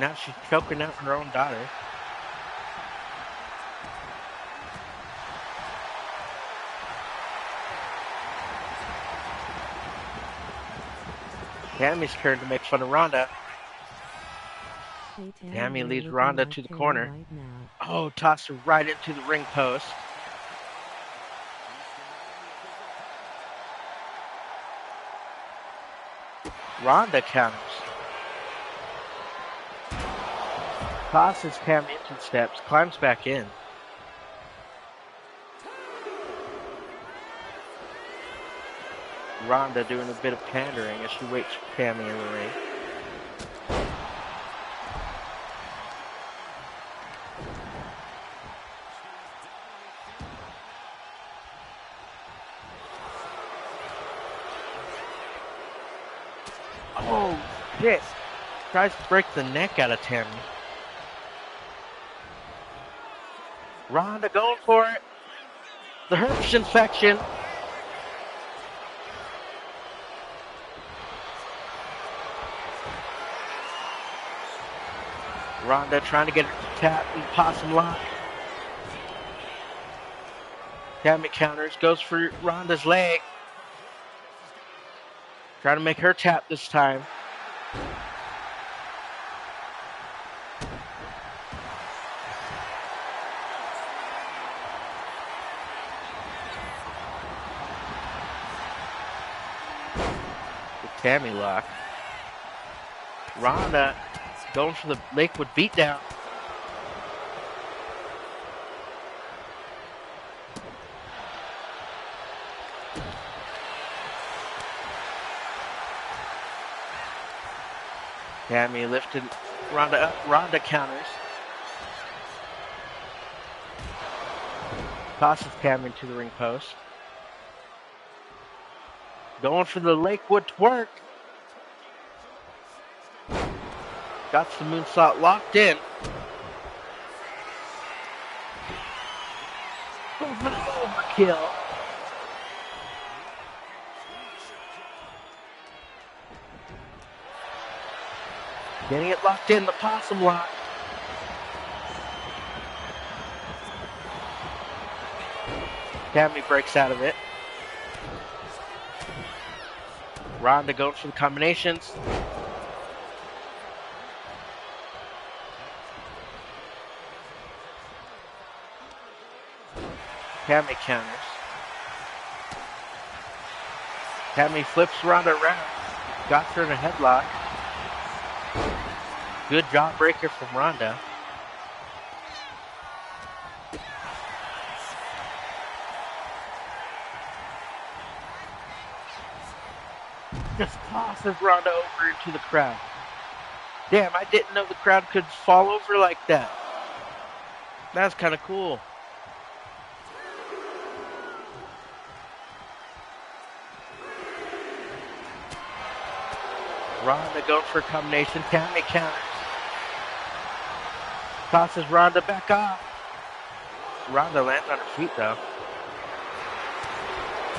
Now she's choking out her own daughter. Tammy's turn to make fun of Ronda. Hey, Tammy you're leads looking Ronda like to the Tammy corner. right now. Oh, tossed her right into the ring post. Ronda counters. Tosses Tammy into the steps, climbs back in. Ronda doing a bit of pandering as she waits for Tammy in the ring. Oh, shit. Tries to break the neck out of Tammy. Ronda going for it. The herpes infection. Ronda trying to get her to tap and possum lock. Tammy counters, goes for Ronda's leg. Trying to make her tap this time. The Tammy lock. Ronda going for the Lakewood beatdown. Tammy lifted Ronda up. Ronda counters. Tosses Tammy into the ring post. Going for the Lakewood twerk. Got the moonsault locked in. Going for the overkill. Getting it locked in, the possum lock. Tammy breaks out of it. Ronda going for the combinations. Tammy counters. Tammy flips Ronda around. Got her in a headlock. Good jawbreaker from Ronda. Just tosses Ronda over into the crowd. Damn, I didn't know the crowd could fall over like that. That's kind of cool. Ronda going for a combination. Tammy counters. Tosses Ronda back off. Ronda lands on her feet though.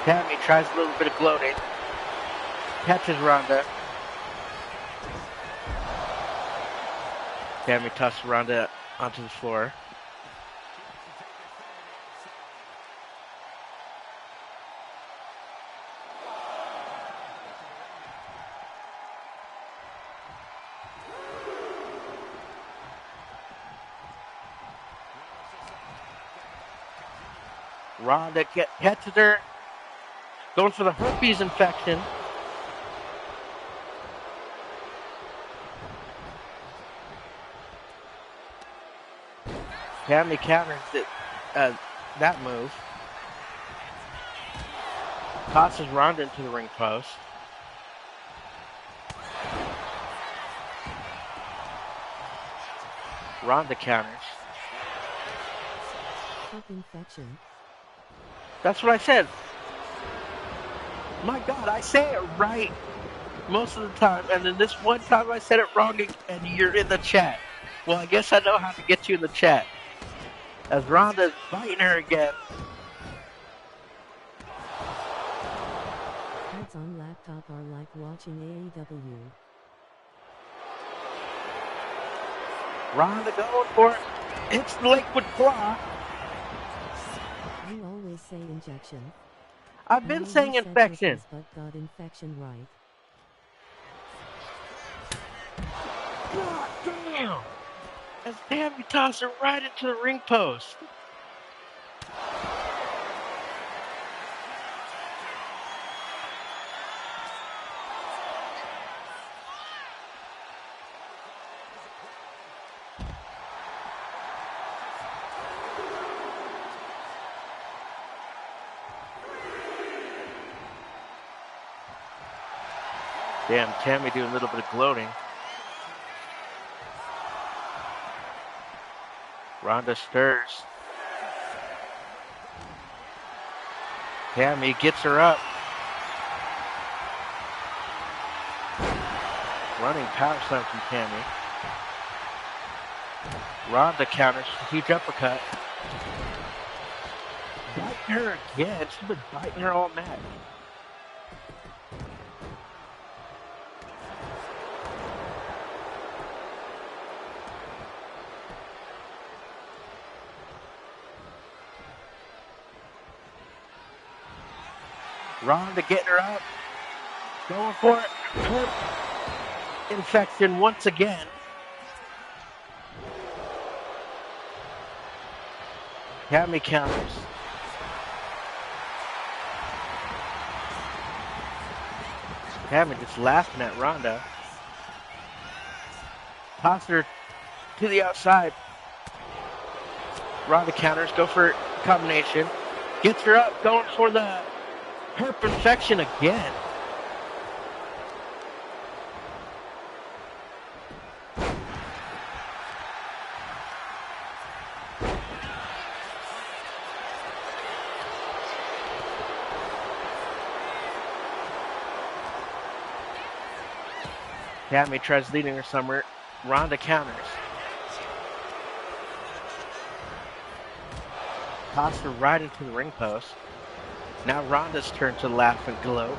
Tammy tries a little bit of gloating. Catches Ronda. Tammy tosses Ronda onto the floor. Ronda catches her. Going for the herpes infection. Tammy counters it, that move. Tosses Ronda into the ring post. Ronda counters. Herp infection. That's what I said. My God, I say it right most of the time, and then this one time I said it wrong, and you're in the chat. Well, I guess I know how to get you in the chat. As Ronda's biting her again. Ads on laptop are like watching AEW. Ronda going for it. It's the liquid claw. You always say injection. I've been I saying always said infection. herpes, but got infection right. God damn. As Tammy tosses her right into the ring post. Damn, Tammy doing a little bit of gloating. Ronda stirs. Tammy gets her up. Running power slam from Tammy. Ronda counters, huge uppercut. Biting her again. She's been biting her all match. Ronda getting her up. Going for it. Herp infection once again. Tammy counters. Tammy just laughing at Ronda. Toss her to the outside. Ronda counters. Go for combination. Gets her up. Going for the herp infection again. Tammy tries leading her somewhere. Ronda counters. Toss her right into the ring post. Now Ronda's turn to laugh and gloat.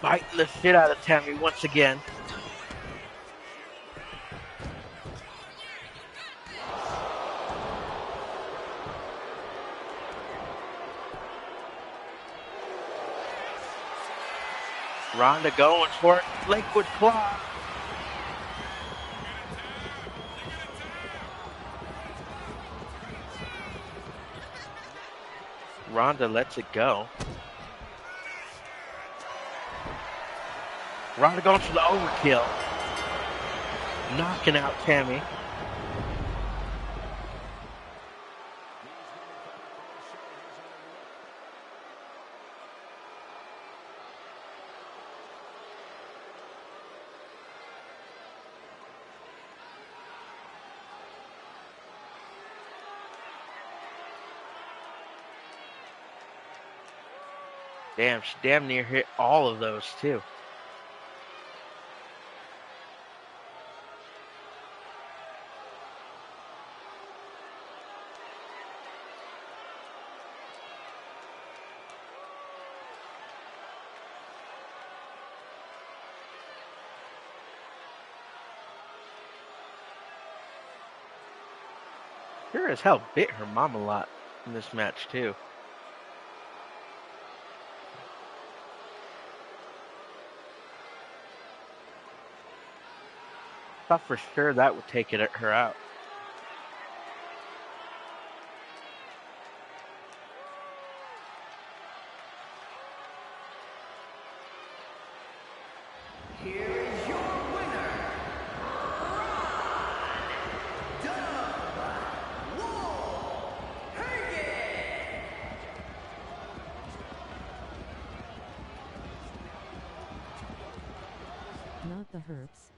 Biting the shit out of Tammy once again. Ronda going for it. Lakewood claw. Ronda lets it go. Ronda going for the overkill. Knocking out Tammy. Damn, she damn near hit all of those too. Sure as hell bit her mom a lot in this match too. Thought for sure that would take her out. Here is your winner, Not the herps.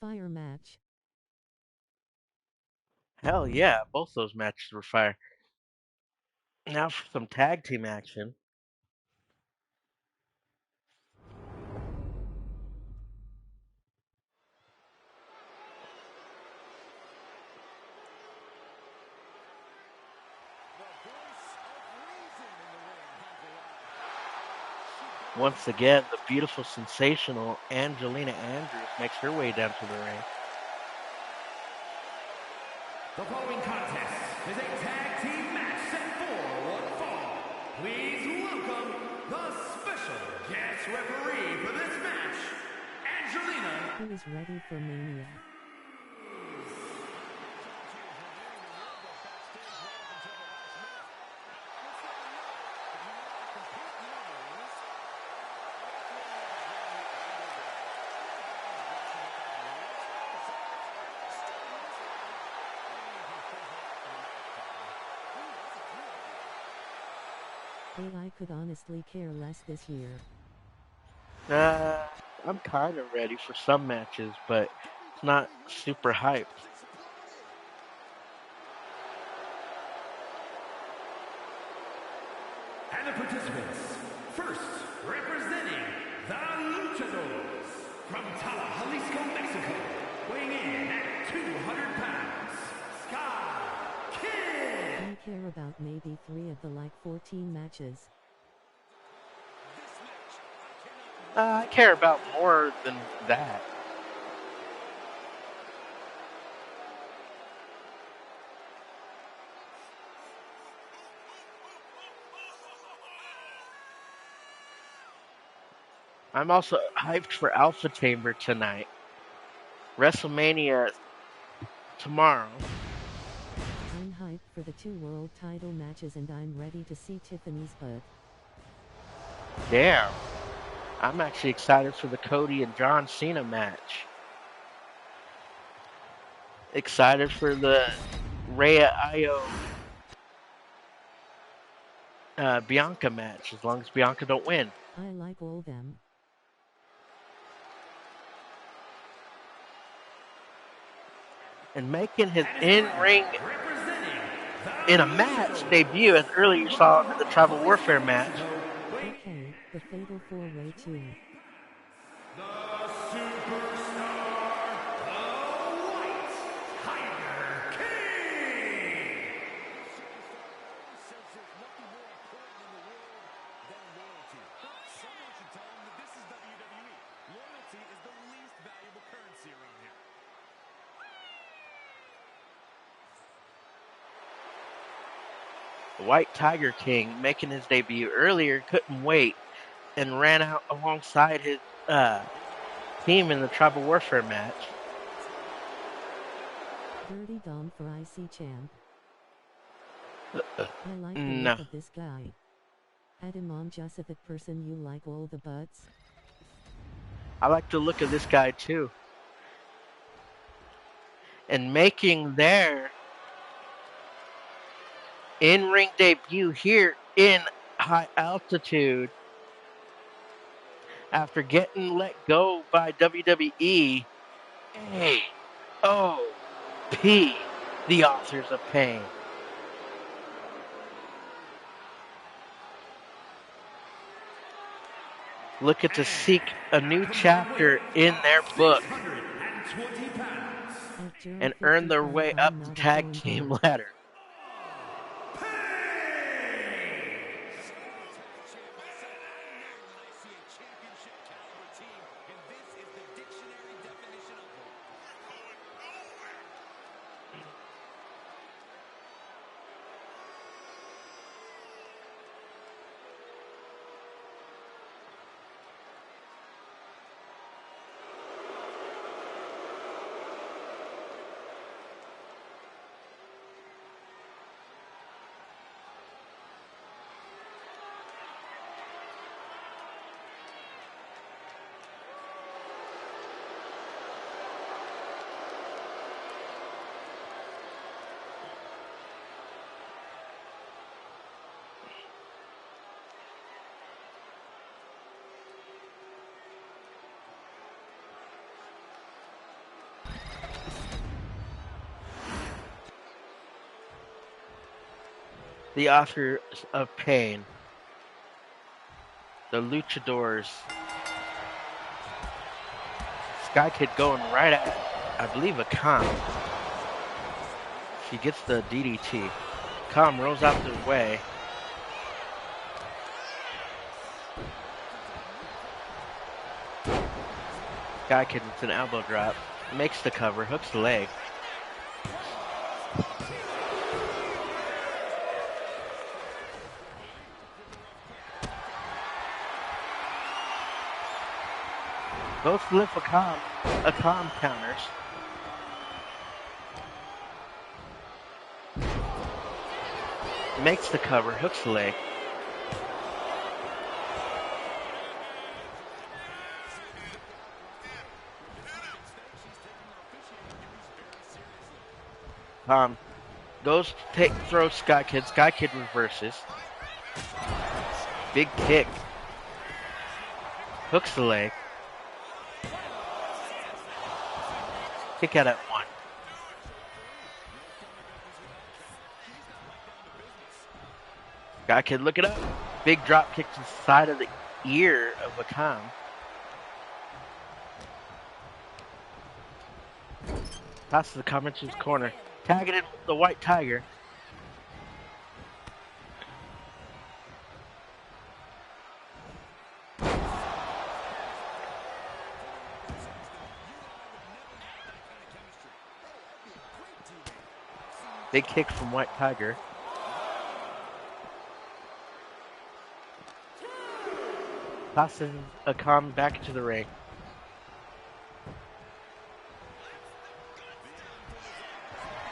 Fire match. Hell yeah, both those matches were fire. Now for some tag team action. Once again, the beautiful, sensational Angelina Andrews makes her way down to the ring. The following contest is a tag team match set for one fall. Please welcome the special guest referee for this match, Angelina. Who is ready for Mania? I could honestly care less this year. I'm kind of ready for some matches, but it's not super hyped. And the participants, first representing the Luchadors from Tala, Jalisco, Mexico, weighing in at 200 pounds, Sky Kid. I care about maybe 3 of the 14 matches. I care about more than that. I'm also hyped for Alpha Chamber tonight. WrestleMania tomorrow. I'm hyped for the 2 world title matches and I'm ready to see Tiffany's butt. Damn. I'm actually excited for the Cody and John Cena match. Excited for the Rhea Io Bianca match, as long as Bianca don't win. I like all them. And making his in-ring in a match debut, as earlier you saw in the Tribal Warfare match. Okay, the Fatal 4-Way too. The superstar, the White Tiger. The White Tiger King, making his debut earlier, couldn't wait and ran out alongside his team in the Tribal Warfare match. Dirty Dom for IC champ. I like the No. look of this guy. At Imam Joseph at person you like all the butts. I like the look of this guy too. And making their in-ring debut here in high altitude after getting let go by WWE, AOP, the Authors of Pain. Looking to seek a new chapter in their book 120 pounds. At Gerald and earn their 55, way I'm up not the a tag phone team booth. ladder. The Authors of Pain. The Luchadors. Sky Kid going right at, I believe, a Akam. She gets the DDT. Akam rolls out the way. Sky Kid with an elbow drop. Makes the cover, hooks the leg. Both lift Akam counters. Makes the cover, hooks the leg. Goes to throw Sky Kid. Sky Kid reverses. Big kick. Hooks the leg. Kick out at one. Sky Kid, look it up. Big drop kick to the side of the ear of Akam. Passes the cover to his corner. Tagging in the White Tiger. Big kick from White Tiger. Passing Akam back into the ring.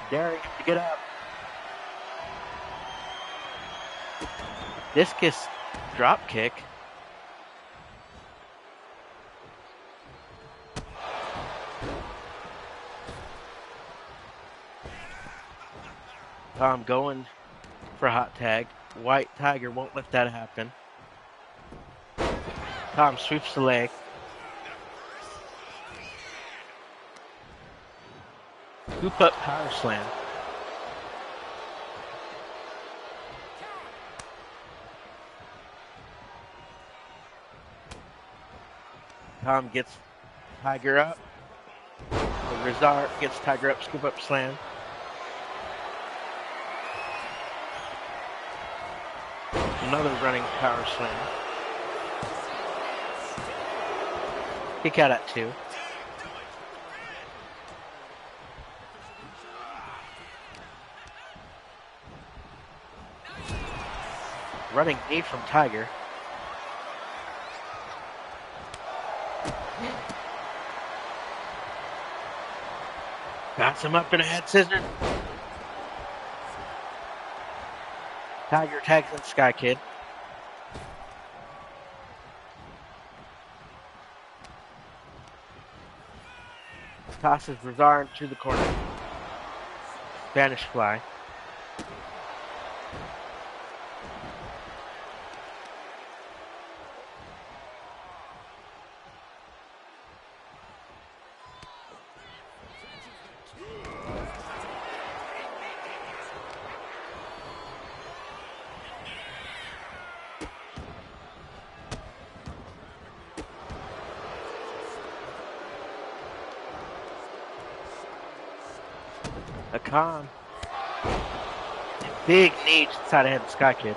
Daring him to get up. Discus drop kick. Tom going for a hot tag. White Tiger won't let that happen. Tom sweeps the leg. Scoop up power slam. Tom gets Tiger up. Rizar gets Tiger up, scoop up slam. Another running power slam. Kick out at 2. Running knee from Tiger. Bats him up in a head scissors. Tiger tags in Sky Kid. Tosses Razar into the corner. Spanish fly. Akan. Big knee to the side of head of Sky Kid.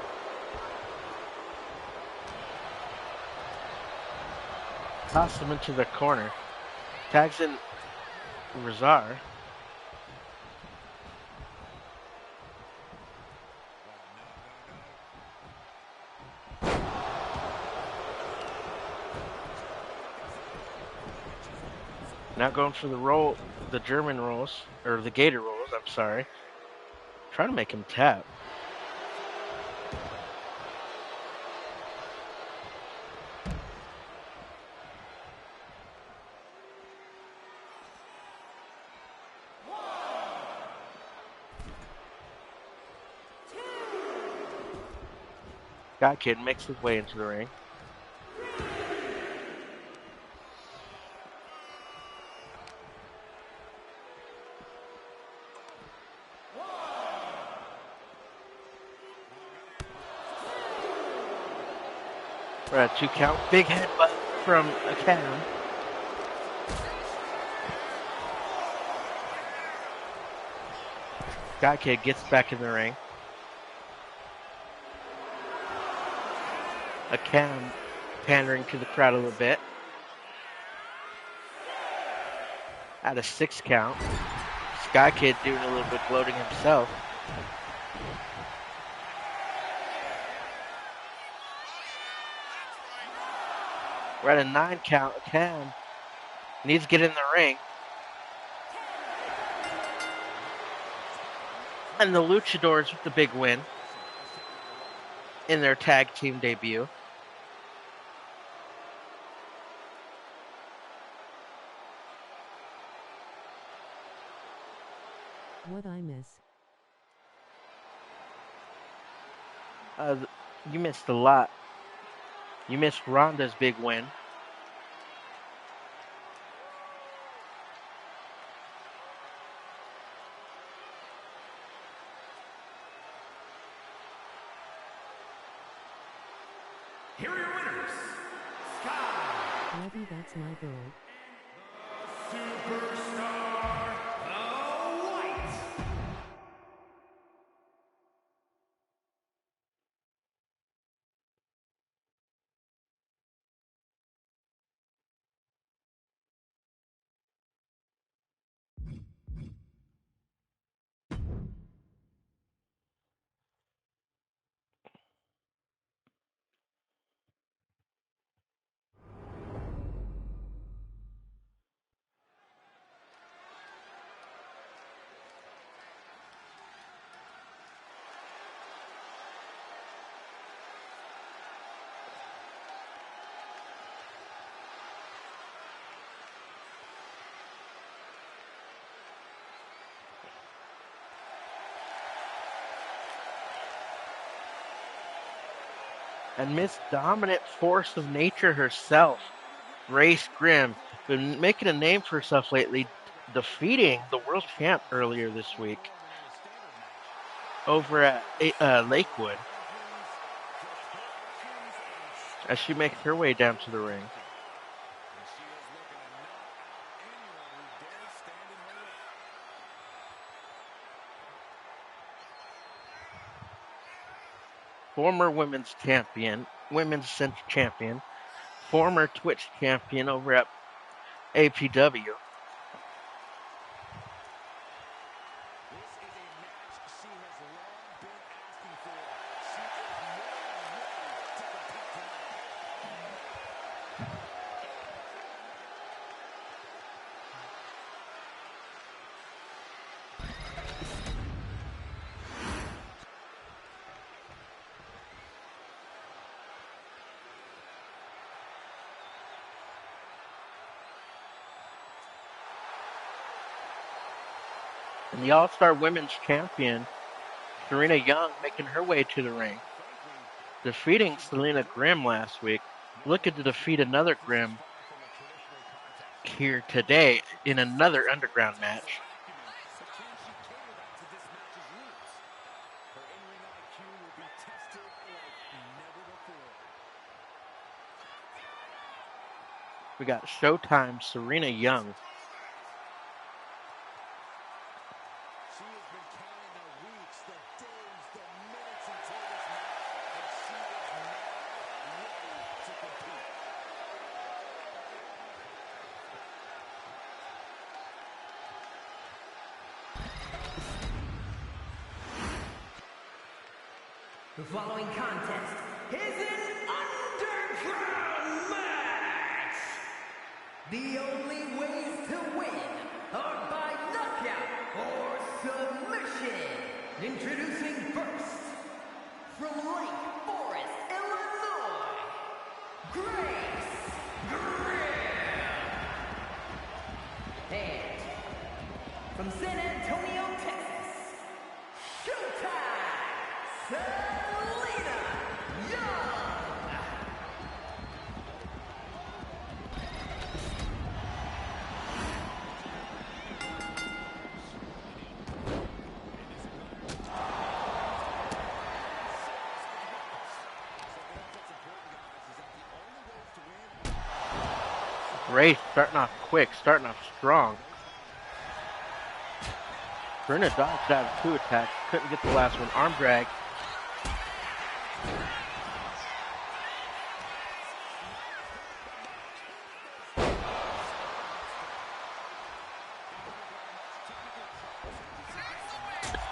Toss him into the corner. Tags in Razar. Now going for the roll, the German rolls, or the Gator rolls, I'm sorry. Trying to make him tap. Sky Kid makes his way into the ring. We're at 2 count. Big headbutt from Akan. Sky Kid gets back in the ring. Akan pandering to the crowd a little bit. At a 6 count. Sky Kid doing a little bit gloating himself. We're at a 9 count. Akan needs to get in the ring. And the Luchadors with the big win in their tag team debut. What I miss? You missed a lot. You missed Ronda's big win. Here are your winners, Sky, Levy, that's my girl. Superstar, The White. And Miss Dominant Force of Nature herself, Grace Grimm, been making a name for herself lately, defeating the world champ earlier this week over at Lakewood as she makes her way down to the ring. Former women's champion, women's central champion, former Twitch champion over at APW. And the All-Star Women's Champion, Serena Young, making her way to the ring, defeating Selena Grimm last week, looking to defeat another Grimm here today in another underground match. We got Showtime Serena Young. She has been counting the weeks, the days, the minutes until this match, and she is now ready to compete. The following contest is an underground match. The only ways to win are by knockout or submission. Introducing first, from Lake Forest, Illinois, Grace Grimm. And from San Antonio, Texas, Showtime, Selena Young. Grace starting off quick, starting off strong. Serena dodged out of 2 attacks, couldn't get the last one. Arm drag.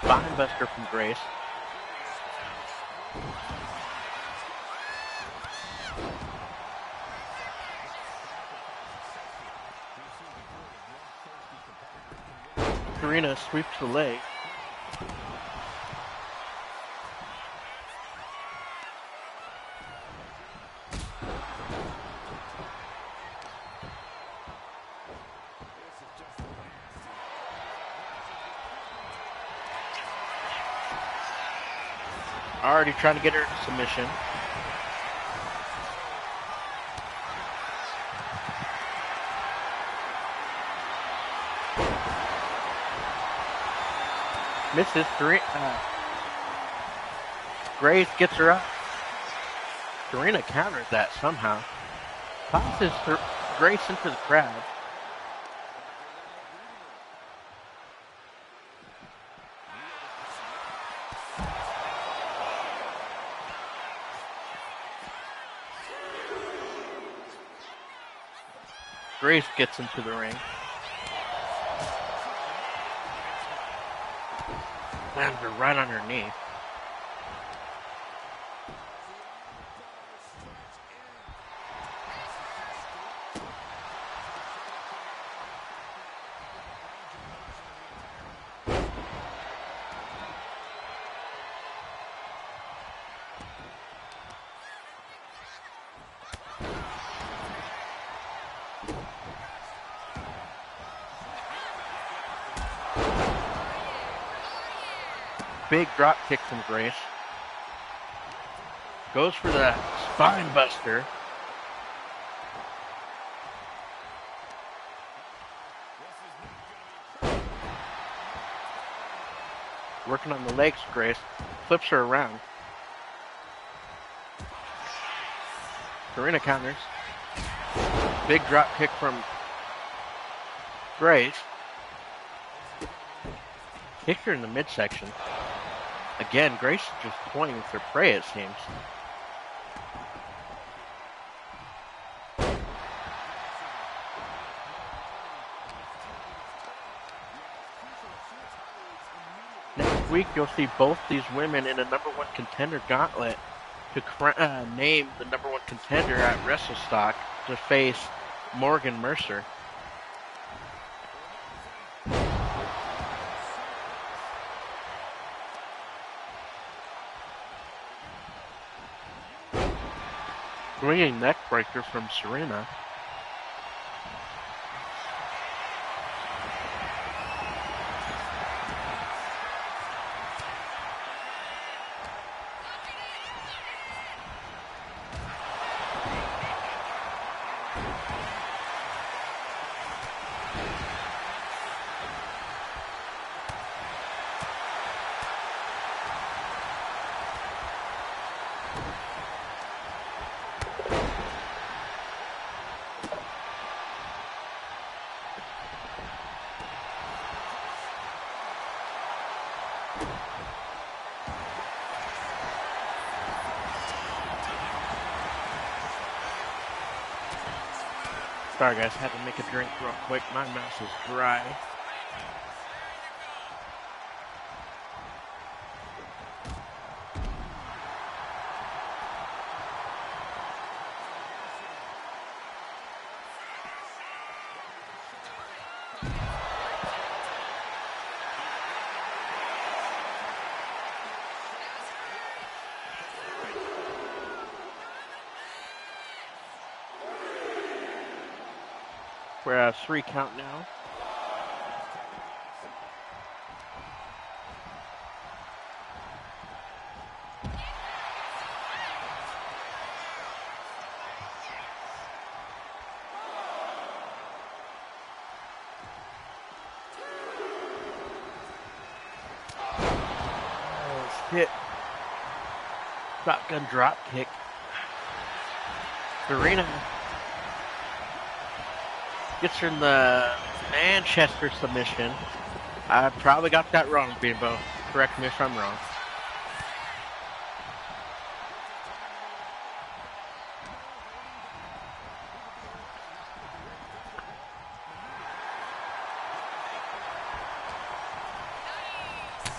Spinebuster from Grace. Serena sweeps the leg. Already trying to get her to submission. Misses. Grace gets her up. Serena counters that somehow. Tosses Grace into the crowd. Grace gets into the ring. Lands her right on her knee. Big drop kick from Grace. Goes for the spine buster. Working on the legs, Grace. Flips her around. Serena counters. Big drop kick from Grace. Kicked her in the midsection. Again, Grace is just toying with her prey, it seems. Next week, you'll see both these women in a #1 contender gauntlet to name the #1 contender at WrestleStock to face Morgan Mercer. Swinging neck breaker from Serena. Sorry guys, had to make a drink real quick. My mouth is dry. We're at a 3 count now. Oh, shit. Shotgun drop kick. Serena gets her in the Manchester submission. I probably got that wrong, Bimbo. Correct me if I'm wrong.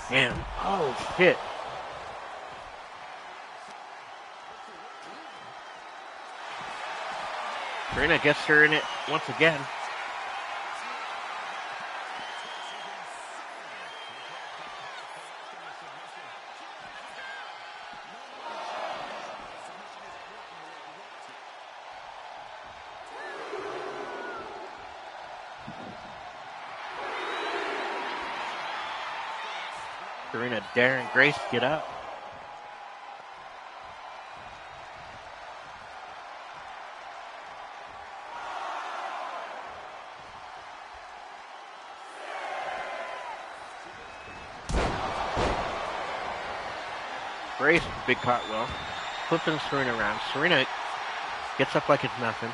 Damn. Oh, shit. Serena gets her in it once again. Serena daring Grace to get up. Grace, big cartwheel. Flipping Serena around. Serena gets up like it's nothing.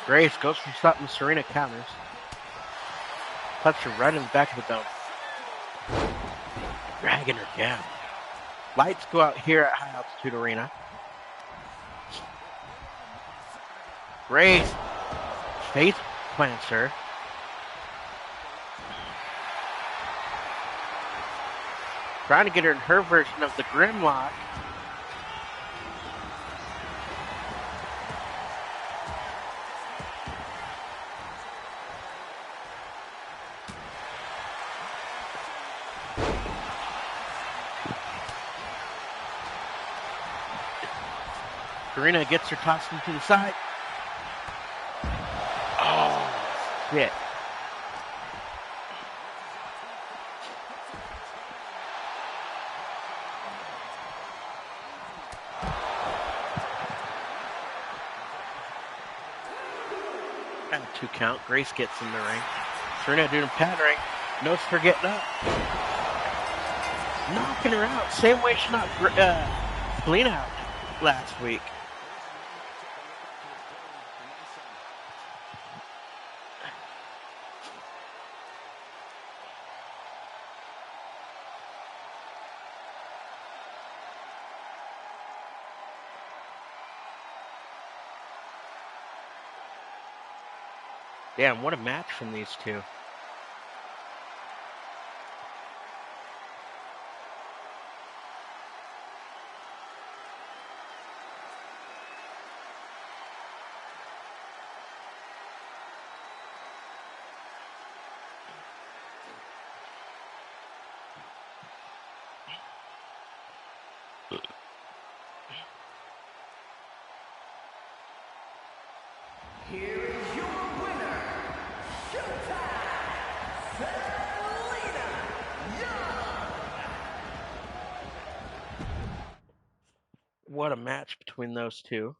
Grace goes for something. Serena counters. Puts her right in the back of the belt. Dragging her down. Lights go out here at High Altitude Arena. Grace face plants her. Trying to get her in her version of the Grimlock. Serena gets her tossed into the side. Oh, shit. And 2 count. Grace gets in the ring. Serena doing pattering. Notes her getting up. Knocking her out. Same way she knocked Selena out last week. Damn, what a match from these two. Here is your winner, Showtime, Selena Young. What a match between those two.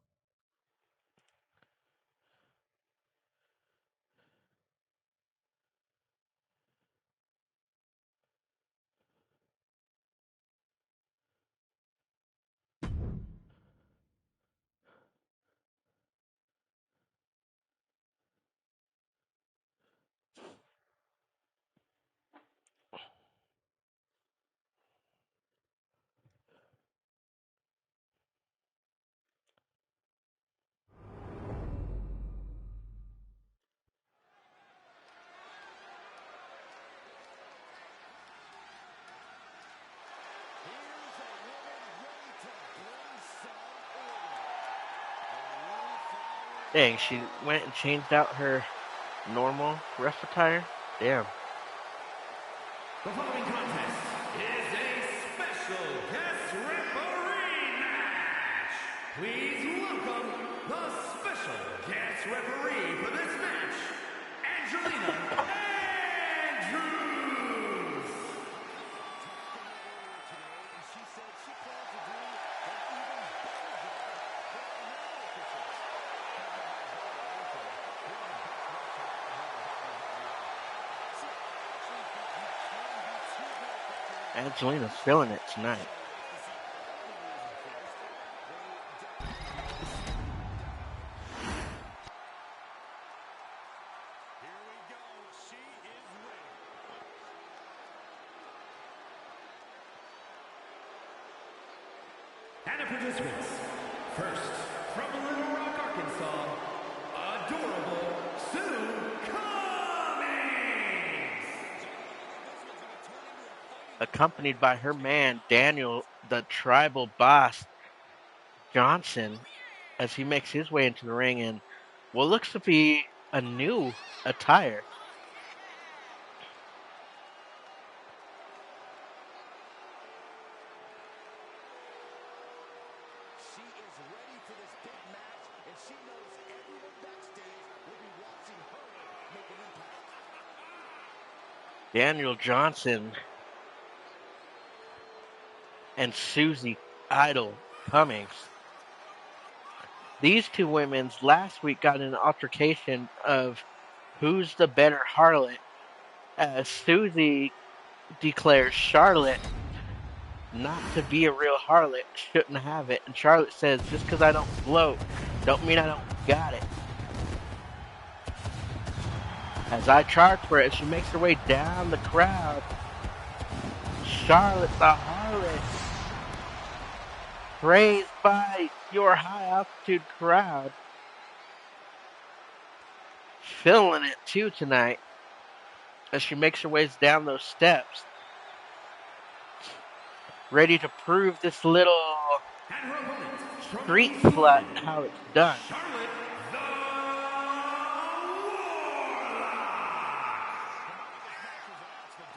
Dang, she went and changed out her normal ref attire. Damn. The following contest is a special guest referee match. Please welcome the special guest referee for this match, Angelina Andrews. She said she plans to do an even better Angelina's feeling it tonight. Here we go. She is ready. And the participants, first, from Little Rock, Arkansas, adorable Sue Cummings. Accompanied by her man, Daniel, the tribal boss, Johnson, as he makes his way into the ring in what looks to be a new attire. She is ready for this big match, and she knows everyone backstage will be watching her make an impact. Daniel Johnson and Susie Idol Cummings. These two women's last week got in an altercation of who's the better harlot, as Susie declares Charlotte not to be a real harlot, shouldn't have it, and Charlotte says, just because I don't float, don't mean I don't got it. As I charge for it, she makes her way down the crowd. Charlotte the harlot, praised by your high altitude crowd. Feeling it too tonight as she makes her ways down those steps. Ready to prove this little And her opponent, from street New slut Zealand, how it's done. Charlotte the Warlock.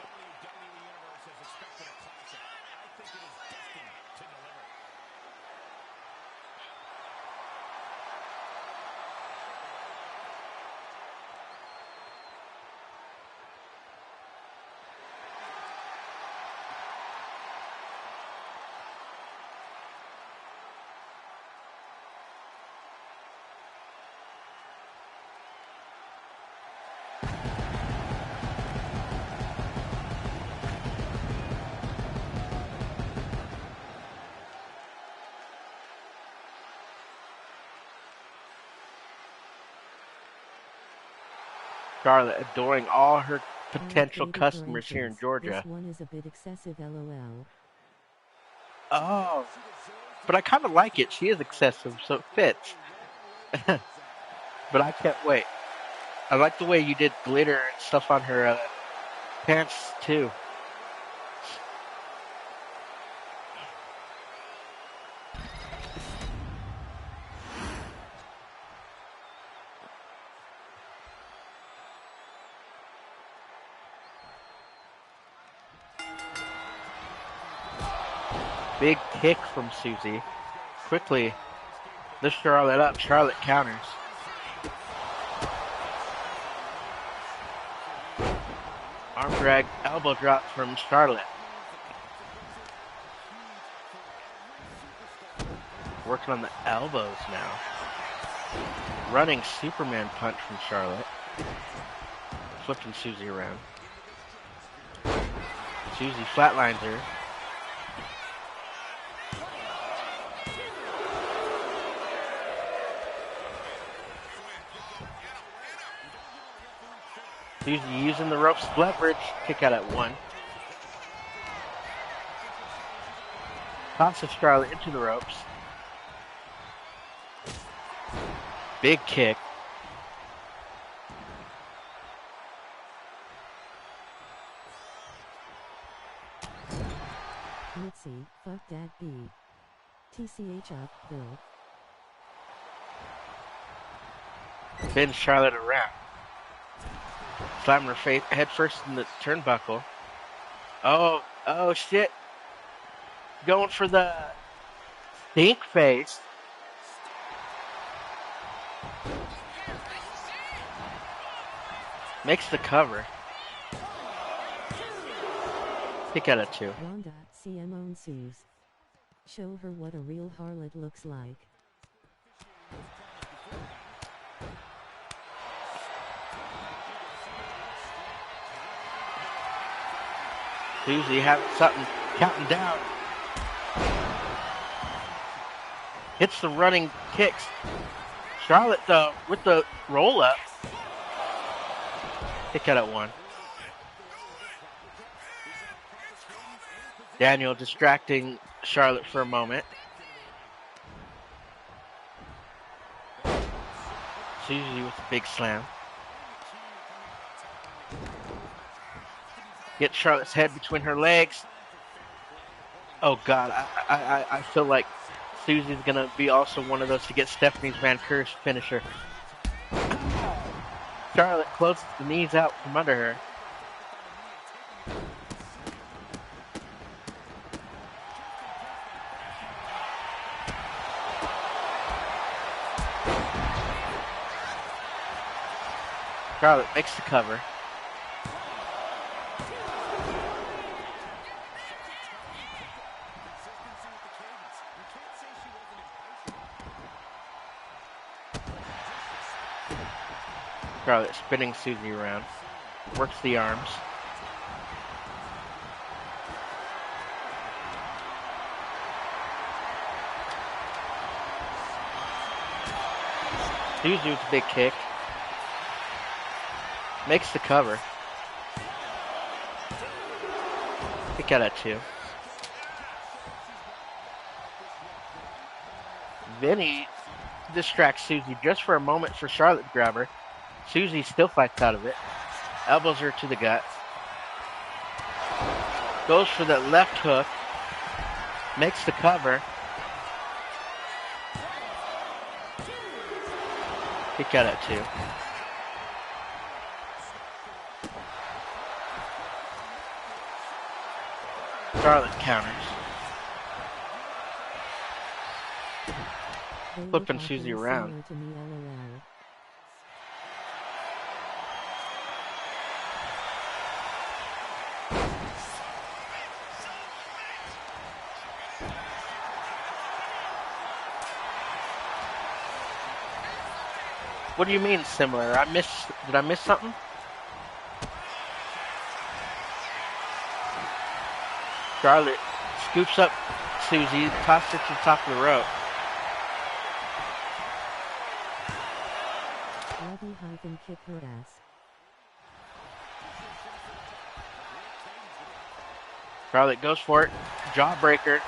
The WWE Universe has expected a classic. I think it is destined to deliver. Charlotte adoring all her Alright, potential baby customers here in parentheses. Georgia. This one is a bit excessive, lol. Oh, but I kind of like it. She is excessive, so it fits. But I can't wait. I like the way you did glitter and stuff on her pants too. Big kick from Susie. Quickly lifts Charlotte up. Charlotte counters. Arm drag, elbow drop from Charlotte. Working on the elbows now. Running Superman punch from Charlotte. Flipping Susie around. Susie flatlines her. Susie using the ropes leverage. Kick out at one. Tosses Charlotte into the ropes. Big kick. Mitzi, fuck that B. TCH up, Bill. spins Charlotte around. Slamming her face head first in the turnbuckle. Oh shit. Going for the stink face. Makes the cover. Kick out of 2. Ronda CM ensues. Show her what a real harlot looks like. Susie having something, counting down. Hits the running kicks. Charlotte, though, with the roll up. Kick out at 1. Daniel distracting Charlotte for a moment. Susie with a big slam. Get Charlotte's head between her legs. Oh God, I feel like Susie's gonna be also one of those to get Stephanie's Van Curse finisher. Charlotte closes the knees out from under her. Charlotte makes the cover. Charlotte spinning Susie around. Works the arms. Susie with a big kick. Makes the cover. Kick out at 2. Vinny distracts Susie just for a moment for Charlotte to grab her. Susie still fights out of it. Elbows her to the gut. Goes for that left hook. Makes the cover. Kick out at 2. Charlotte counters. Flipping Susie around. To me, LOL. What do you mean similar? Did I miss something? Charlotte scoops up Susie, tosses her to the top of the rope. Levy kick her ass. Charlotte goes for it. Jawbreaker.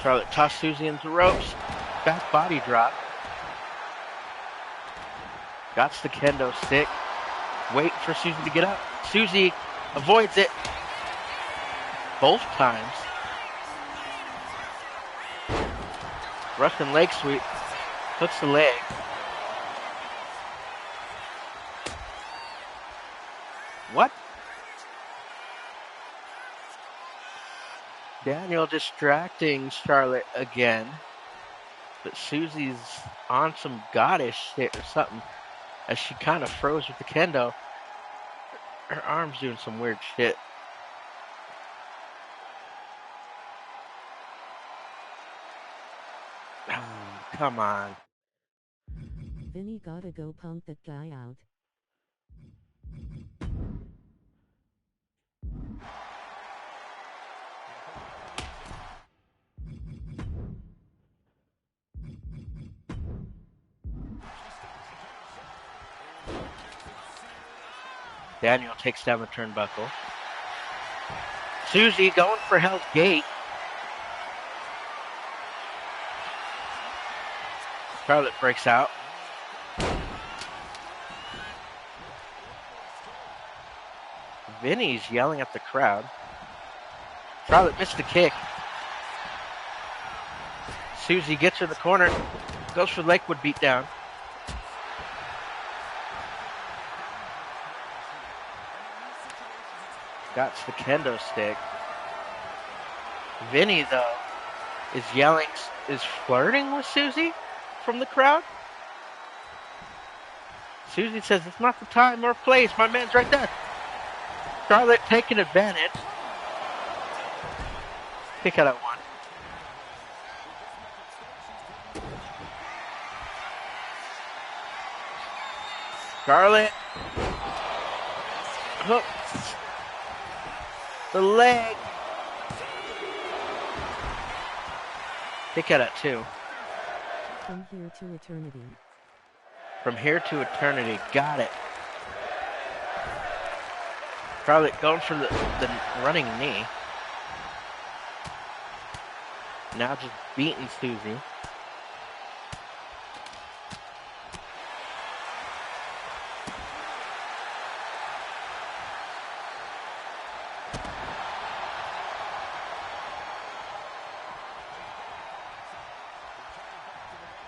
Charlotte tosses Susie into the ropes. Back body drop. Got the kendo stick. Wait for Susie to get up. Susie avoids it both times. Russian leg sweep. Hooks the leg. What? Daniel distracting Charlotte again. But Susie's on some goddess shit or something. As she kind of froze with the kendo. Her arm's doing some weird shit. Come on. Vinny gotta go punk that guy out. Daniel takes down the turnbuckle. Susie going for Hell's Gate. Charlotte breaks out. Vinny's yelling at the crowd. Charlotte missed the kick. Susie gets her in the corner. Goes for Lakewood beatdown. Got the kendo stick. Vinny, though, is yelling, is flirting with Susie from the crowd. Susie says, it's not the time or place. My man's right there. Charlotte taking advantage. Pick out at one. Charlotte hooks the leg. Pick out at two. From here to eternity. From here to eternity. Got it. Charlotte going for the running knee. Now just beating Susie.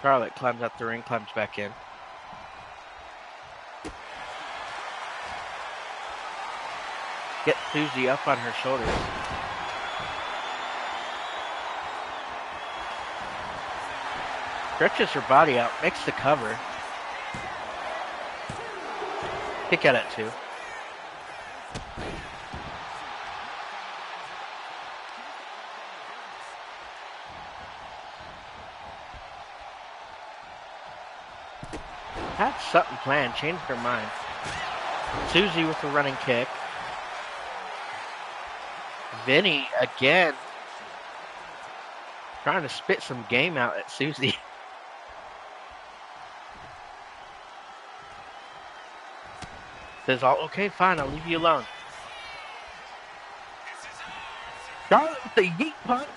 Charlotte climbs out the ring, climbs back in. Get Susie up on her shoulders. Stretches her body out, makes the cover. Kick out at two. Had something planned, changed her mind. Susie with the running kick. Vinny again trying to spit some game out at Susie. Says, okay, fine, I'll leave you alone. Charlotte with the yeet punch.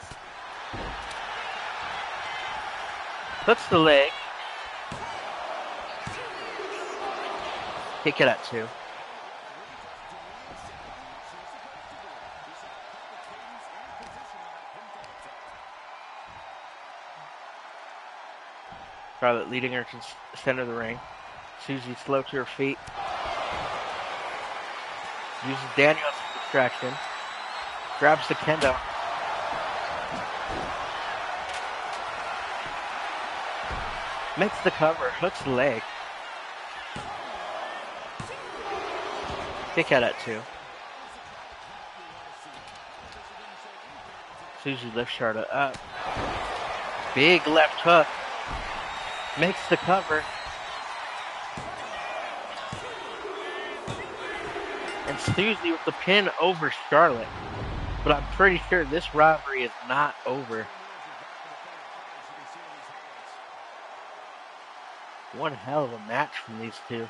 Puts the leg. Kick it at two. Charlotte leading her to the center of the ring. Susie slow to her feet. Uses Daniel as a distraction. Grabs the kendo. Makes the cover. Hooks the leg. Kick out at two. Susie lifts Charlotte up. Big left hook. Makes the cover. And Susie with the pin over Charlotte. But I'm pretty sure this rivalry is not over. One hell of a match from these two.